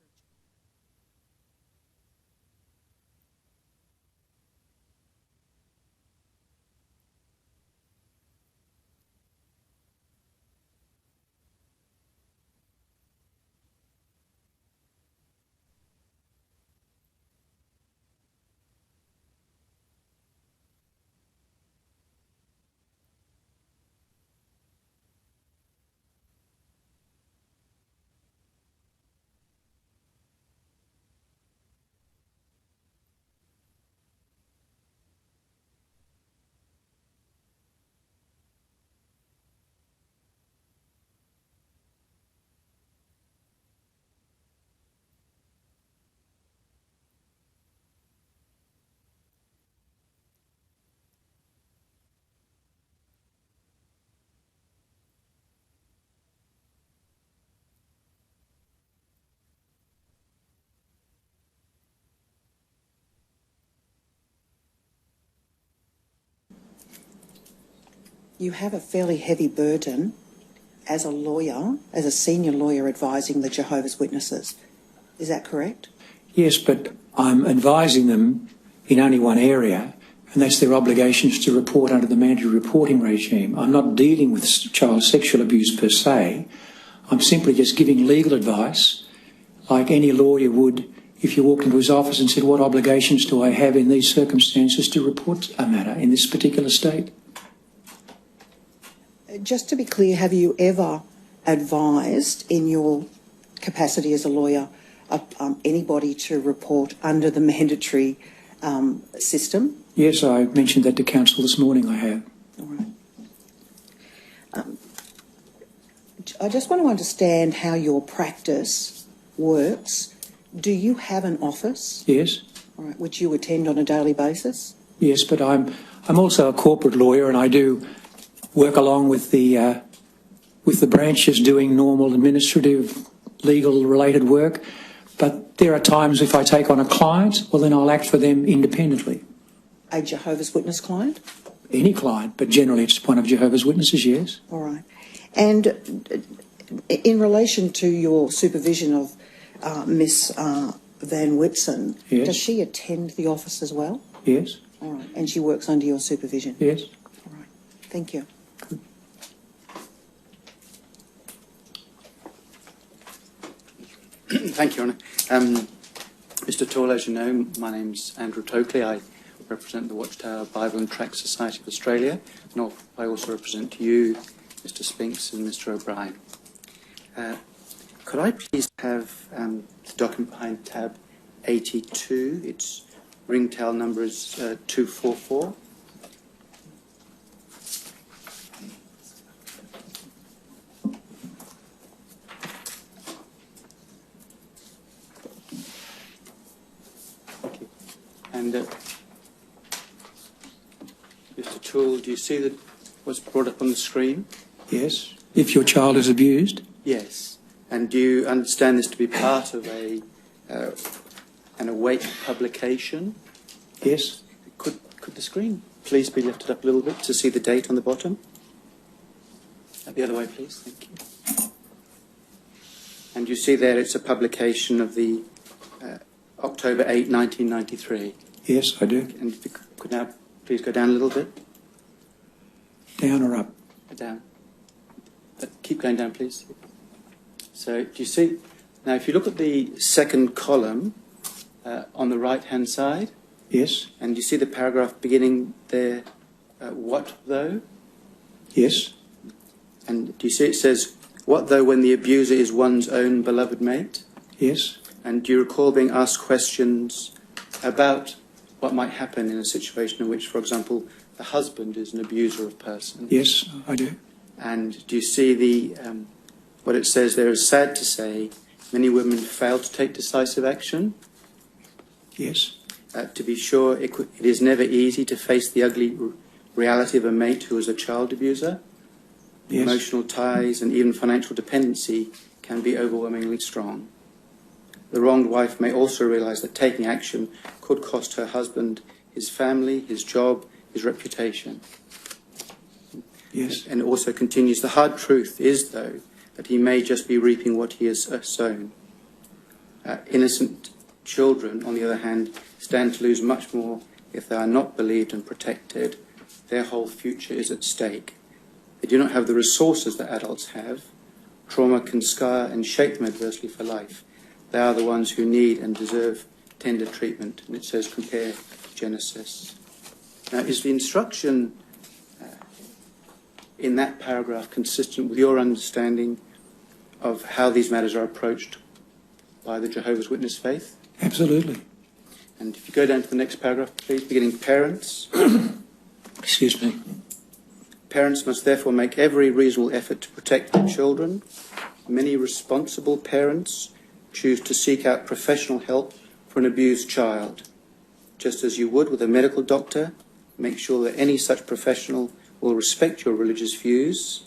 You have a fairly heavy burden as a lawyer, as a senior lawyer advising the Jehovah's Witnesses. Is that correct? Yes, but I'm advising them in only one area, and that's their obligations to report under the mandatory reporting regime. I'm not dealing with child sexual abuse per se. I'm simply just giving legal advice like any lawyer would if you walked into his office and said, what obligations do I have in these circumstances to report a matter in this particular state? Just to be clear, have you ever advised in your capacity as a lawyer anybody to report under the mandatory system? Yes, I mentioned that to counsel this morning, I have. All right. I just want to understand how your practice works. Do you have an office? Yes. All right, which you attend on a daily basis? Yes, but I'm also a corporate lawyer, and I do work along with the branches doing normal administrative, legal related work. But there are times if I take on a client, well then I'll act for them independently. A Jehovah's Witness client? Any client, but generally it's one of Jehovah's Witnesses, yes. All right. And in relation to your supervision of Miss Van Whitson, yes. Does she attend the office as well? Yes. All right. And she works under your supervision? Yes. All right. Thank you. Thank you, Your Honour. Mr. Toole, as you know, my name's Andrew Tokley. I represent the Watchtower Bible and Tract Society of Australia, and I also represent you, Mr. Spinks and Mr. O'Brien. Could I please have the document behind tab 82? Its ringtail number is 244. Thank you. And Mr. Toole, do you see that what's brought up on the screen? Yes. If your child is abused? Yes. And do you understand this to be part of an awake publication? Yes. Could the screen please be lifted up a little bit to see the date on the bottom? The other way, please. Thank you. And you see there it's a publication of the October 8, 1993. Yes, I do. And if you could now please go down a little bit. Down or up? Down. Keep going down, please. So do you see? Now, if you look at the second column on the right-hand side, Yes. and you see the paragraph beginning there, what though? Yes. And do you see it says, what though when the abuser is one's own beloved mate? Yes. And do you recall being asked questions about what might happen in a situation in which, for example, the husband is an abuser of person? Yes, I do. And do you see the what it says there is sad to say many women fail to take decisive action? Yes. To be sure, it is never easy to face the ugly reality of a mate who is a child abuser. Yes. Emotional ties and even financial dependency can be overwhelmingly strong. The wronged wife may also realise that taking action could cost her husband his family, his job, his reputation. Yes. And it also continues, the hard truth is, though, that he may just be reaping what he has sown. Innocent children, on the other hand, stand to lose much more if they are not believed and protected. Their whole future is at stake. They do not have the resources that adults have. Trauma can scar and shape them adversely for life. They are the ones who need and deserve tender treatment. And it says, compare Genesis. Now, is the instruction in that paragraph consistent with your understanding of how these matters are approached by the Jehovah's Witness faith? Absolutely. And if you go down to the next paragraph, please, beginning parents. Excuse me. Parents must therefore make every reasonable effort to protect their children. Many responsible parents choose to seek out professional help for an abused child. Just as you would with a medical doctor, make sure that any such professional will respect your religious views,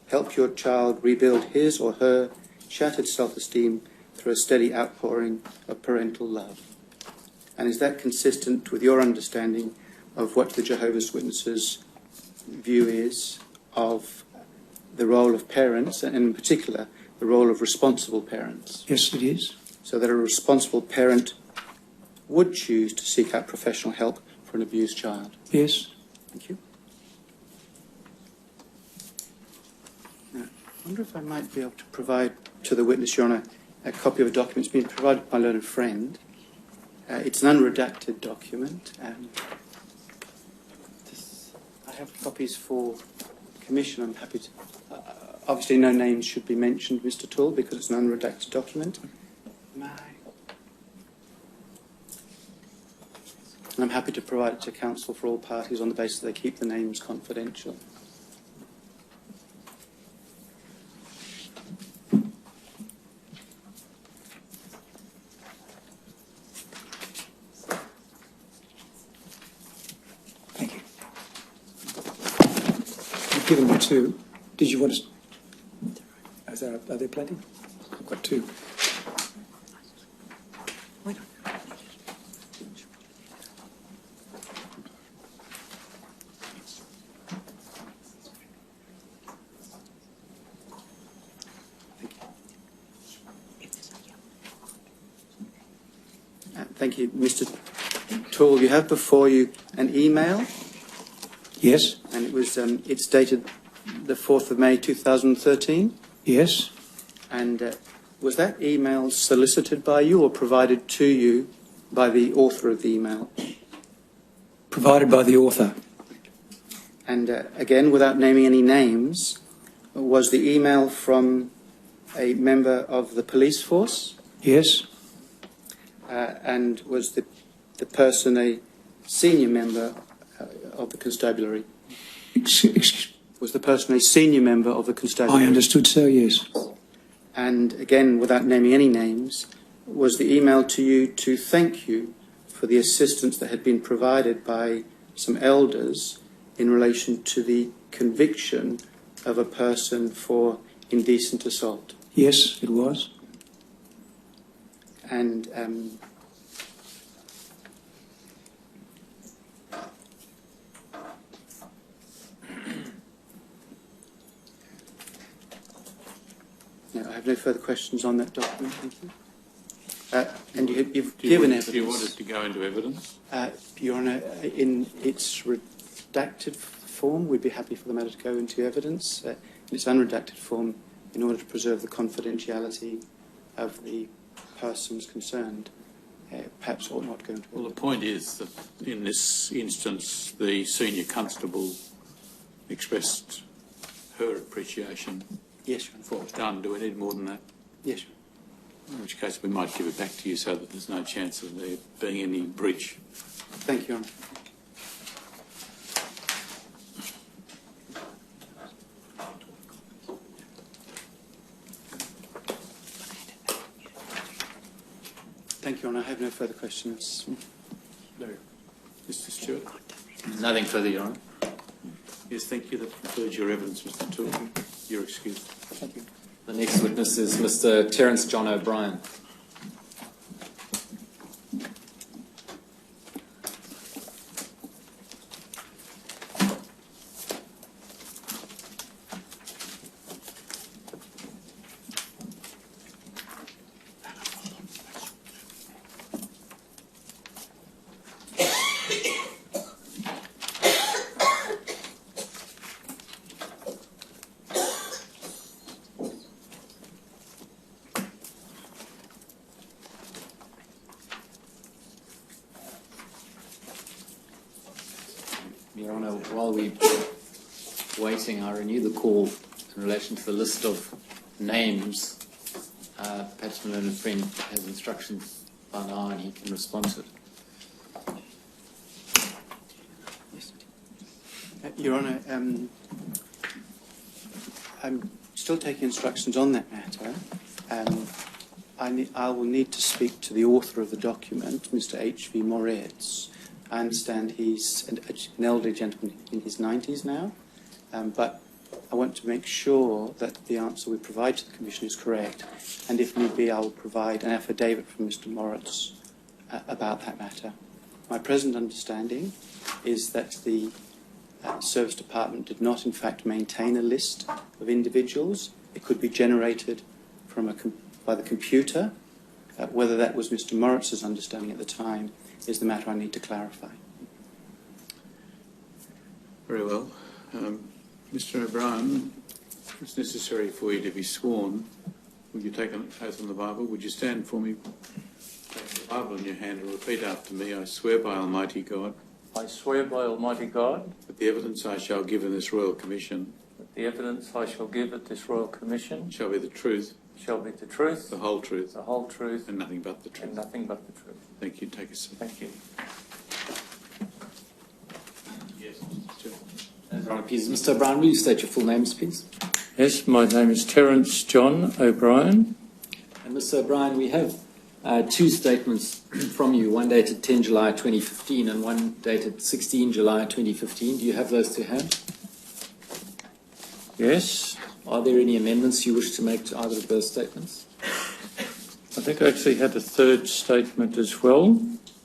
help your child rebuild his or her shattered self-esteem through a steady outpouring of parental love. And is that consistent with your understanding of what the Jehovah's Witnesses' view is of the role of parents, and in particular, the role of responsible parents? Yes, it is. So that a responsible parent would choose to seek out professional help for an abused child? Yes. Thank you. Now, I wonder if I might be able to provide to the witness, Your Honour, a copy of a document. It's been provided by my learned friend. It's an unredacted document. I have copies for the Commission. I'm happy to... obviously no names should be mentioned, Mr. Toole, because it's an unredacted document. And I'm happy to provide it to Council for all parties on the basis that they keep the names confidential. Thank you. I've given you two. Did you want to... Are there plenty? I've got two. Thank you. Mr. Toole, you have before you an email. Yes. And it was it's dated the 4th of May 2013. Yes. And Was that email solicited by you or provided to you by the author of the email? Provided by the author. And again, without naming any names, was the email from a member of the police force? Yes. And was the person a senior member of the constabulary? Was the person a senior member of the constabulary? I understood so, yes. And again, without naming any names, was the email to you to thank you for the assistance that had been provided by some elders in relation to the conviction of a person for indecent assault? Yes, it was. And no, I have no further questions on that document. Thank you. And you've given evidence. Do you want it to go into evidence? Your Honour, in its redacted form, we'd be happy for the matter to go into evidence. In its unredacted form, in order to preserve the confidentiality of the persons concerned, perhaps ought not go into evidence. Well, the point is that in this instance, the senior constable expressed her appreciation Yes, Your Honour. for what was done. Do we need more than that? Yes, Your Honour. In which case we might give it back to you so that there's no chance of there being any breach. Thank you, Your Honour. Thank you, Your Honour. I have no further questions. No. Mr. Stewart? Nothing further, Your Honour. Yes, thank you. That concludes your evidence, Mr. Toole. You're excused. Thank you. The next witness is Mr. Terence John O'Brien. Your Honour, while we're waiting, I renew the call in relation to the list of names. Perhaps my learned friend has instructions by now and he can respond to it. Your Honour, I'm still taking instructions on that matter. I will need to speak to the author of the document, Mr. H.V. Moritz. I understand he's an elderly gentleman in his 90s now, but I want to make sure that the answer we provide to the Commission is correct, and if need be, I will provide an affidavit from Mr. Moritz about that matter. My present understanding is that the Service Department did not, in fact, maintain a list of individuals. It could be generated from by the computer. Whether that was Mr. Moritz's understanding at the time is the matter I need to clarify. Very well. Mr. O'Brien, it's necessary for you to be sworn. Would you take an oath on the Bible? Would you stand for me? Take the Bible in your hand and repeat after me. I swear by Almighty God I swear by Almighty God that the evidence I shall give in this Royal Commission that the evidence I shall give at this Royal Commission shall be the truth, shall be the truth, the whole truth, the whole truth, and nothing but the and truth. nothing but the truth. Thank you. Take a seat. Thank you. Yes, Mr. Stewart. Your Honour, please, Mr. O'Brien, will you state your full names, please? Yes, my name is Terence John O'Brien. And Mr. O'Brien, we have two statements from you, one dated 10 July 2015 and one dated 16 July 2015. Do you have those to hand? Yes, Are there any amendments you wish to make to either of those statements? I think I actually had a third statement as well,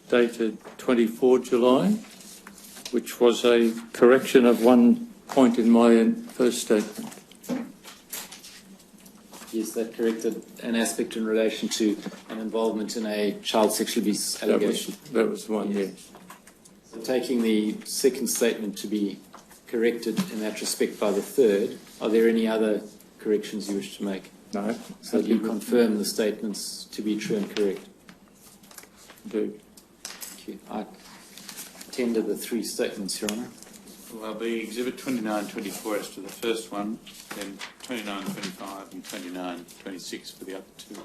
dated 24 July, which was a correction of one point in my first statement. Yes, that corrected an aspect in relation to an involvement in a child sexual abuse allegation. That was the one, yes. So taking the second statement to be corrected in that respect by the third, are there any other corrections you wish to make? No. So you confirm the statements to be true and correct? Do. Thank you. I tender the 3 statements, Your Honour. Well, the Exhibit 2924 as to the first one, then 2925 and 2926 for the other 2.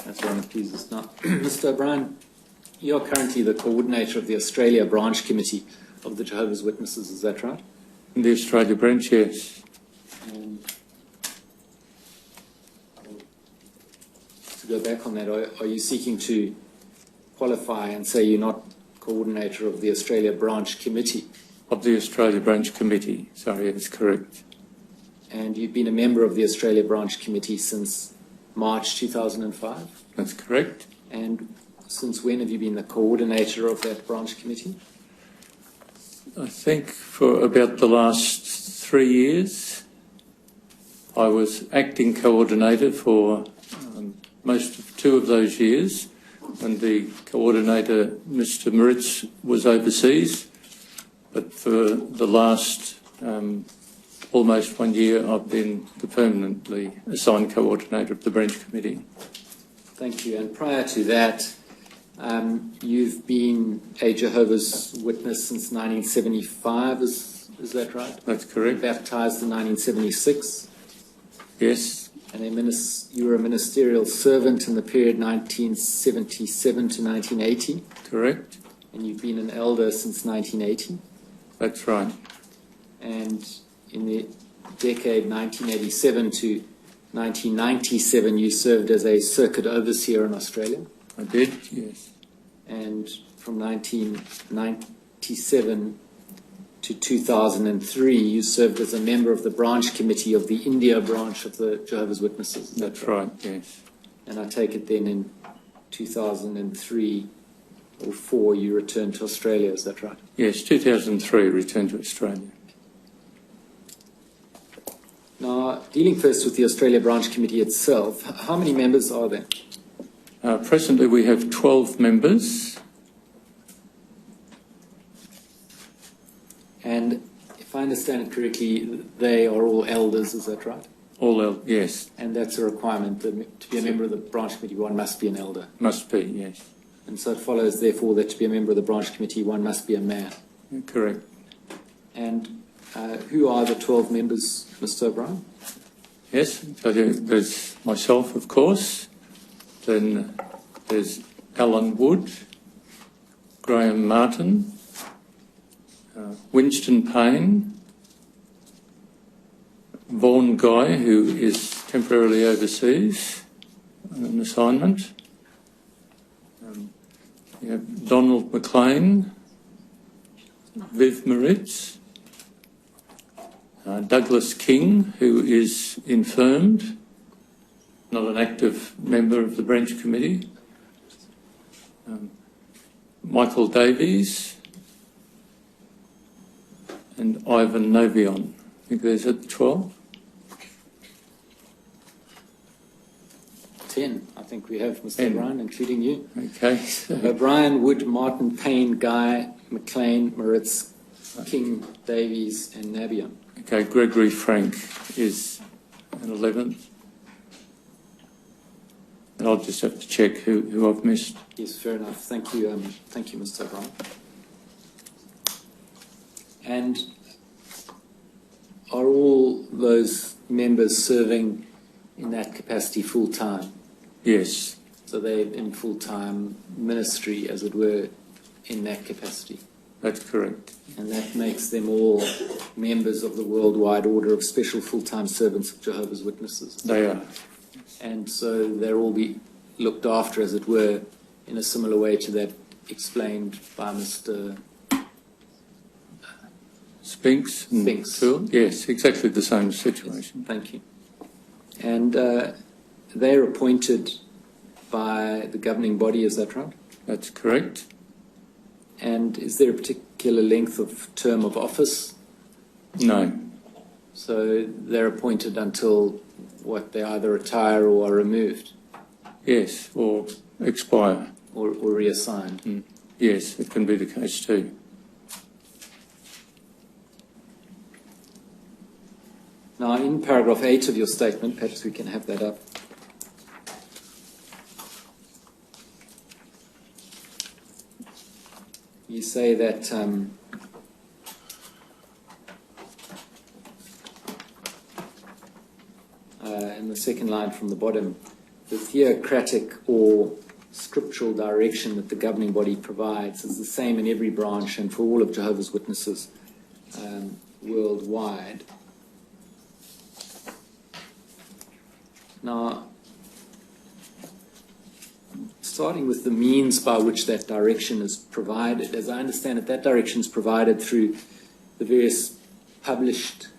That's Your Honour, pleases now. Mr. O'Brien, you're currently the coordinator of the Australia Branch Committee of the Jehovah's Witnesses, is that right? In the Australia branch, yes. And to go back on that, are you seeking to qualify and say you're not coordinator of the Australia Branch Committee? Of the Australia branch committee, sorry, that's correct. And you've been a member of the Australia Branch Committee since March 2005? That's correct. And since when have you been the coordinator of that branch committee? I think for about the last 3 years. I was acting coordinator for most of 2 of those years, and the coordinator, Mr. Moritz, was overseas. But for the last almost 1 year, I've been the permanently assigned coordinator of the branch committee. Thank you. And prior to that, you've been a Jehovah's Witness since 1975, is that right? That's correct. Baptized in 1976. Yes. And you were a ministerial servant in the period 1977 to 1980. Correct. And you've been an elder since 1980. That's right. And in the decade 1987 to 1997, you served as a circuit overseer in Australia. I did, yes. And from 1997 to 2003, you served as a member of the branch committee of the India branch of the Jehovah's Witnesses. That's right, yes. And I take it then in 2003 or 4, you returned to Australia, is that right? Yes, 2003, returned to Australia. Now, dealing first with the Australia Branch Committee itself, how many members are there? Presently, we have 12 members. And if I understand it correctly, they are all elders, is that right? Yes. And that's a requirement. To be a member of the branch committee, one must be an elder. Must be, yes. And so it follows, therefore, that to be a member of the branch committee, one must be a man. Correct. And who are the 12 members, Mr. O'Brien? Yes, so there's myself, of course. Then there's Alan Wood, Graham Martin, Winston Payne, Vaughan Guy, who is temporarily overseas on an assignment. You have Donald McLean, Viv Moritz, Douglas King, who is infirmed, not an active member of the branch committee, Michael Davies, and Ivan Novion. I think there's 12. 10, I think we have, Mr. O'Brien, including you. Okay. O'Brien, Wood, Martin, Payne, Guy, McLean, Moritz, King, Davies, and Nabion. Okay, Gregory Frank is an 11th. And I'll just have to check who I've missed. Yes, fair enough. Thank you, Mr. O'Brien. And are all those members serving in that capacity full-time? Yes. So they're in full-time ministry, as it were, in that capacity? That's correct. And that makes them all members of the Worldwide Order of Special Full-Time Servants of Jehovah's Witnesses? They are. And so they'll all be looked after, as it were, in a similar way to that explained by Mr. Spinks? Spinks. Yes, exactly the same situation. Thank you. And they're appointed by the governing body, is that right? That's correct. And is there a particular length of term of office? No. So they're appointed until, what, they either retire or are removed? Yes, or expire. or reassigned. Yes, it can be the case too. Now, in paragraph 8 of your statement, perhaps we can have that up. You say that in the second line from the bottom, the theocratic or scriptural direction that the governing body provides is the same in every branch and for all of Jehovah's Witnesses worldwide. Now, starting with the means by which that direction is provided, as I understand it, that direction is provided through the various published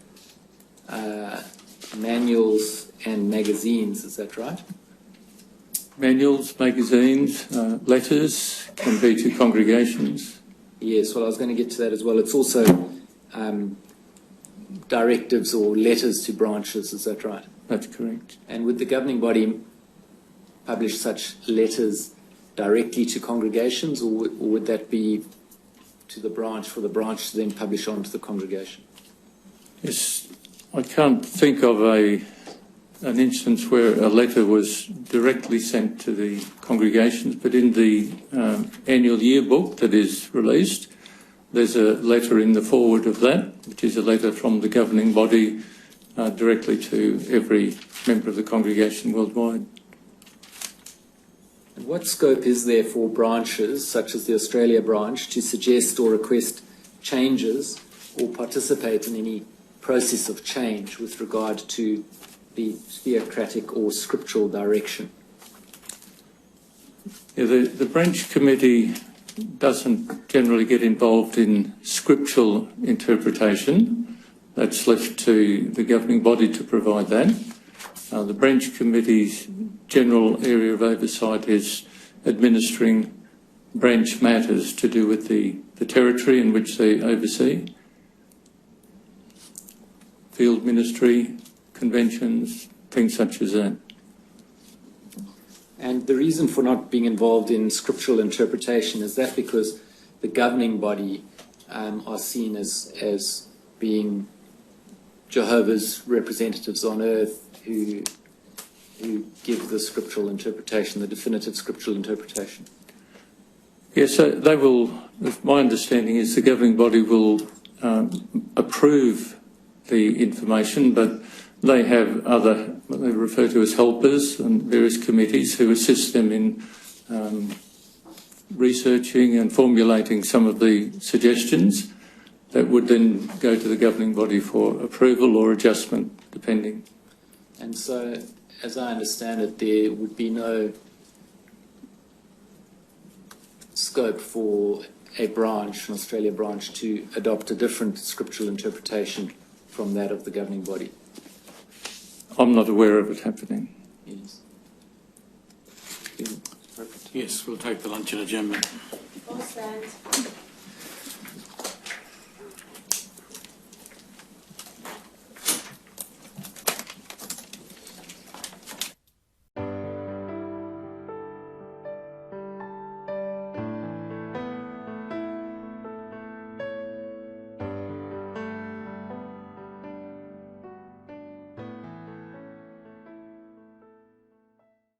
manuals and magazines, is that right? Manuals, magazines, letters can be to congregations. Yes, well, I was going to get to that as well. It's also directives or letters to branches, is that right? That's correct. And would the governing body publish such letters directly to congregations, or would that be to the branch, for the branch to then publish on to the congregation? Yes, I can't think of an instance where a letter was directly sent to the congregations, but in the annual yearbook that is released, there's a letter in the forward of that, which is a letter from the governing body directly to every member of the congregation worldwide. And what scope is there for branches, such as the Australia branch, to suggest or request changes or participate in any process of change with regard to the theocratic or scriptural direction? Yeah, the branch committee doesn't generally get involved in scriptural interpretation. That's left to the governing body to provide that. The branch committee's general area of oversight is administering branch matters to do with the territory in which they oversee. Field ministry, conventions, things such as that. And the reason for not being involved in scriptural interpretation, is that because the governing body are seen as being Jehovah's representatives on earth who give the scriptural interpretation, the definitive scriptural interpretation? Yes, so they will, my understanding is the governing body will approve the information, but they have other, what they refer to as helpers and various committees who assist them in researching and formulating some of the suggestions that would then go to the governing body for approval or adjustment, depending. And so, as I understand it, there would be no scope for a branch, an Australia branch, to adopt a different scriptural interpretation from that of the governing body. I'm not aware of it happening. Yes. Yes, we'll take the luncheon adjournment. All stand.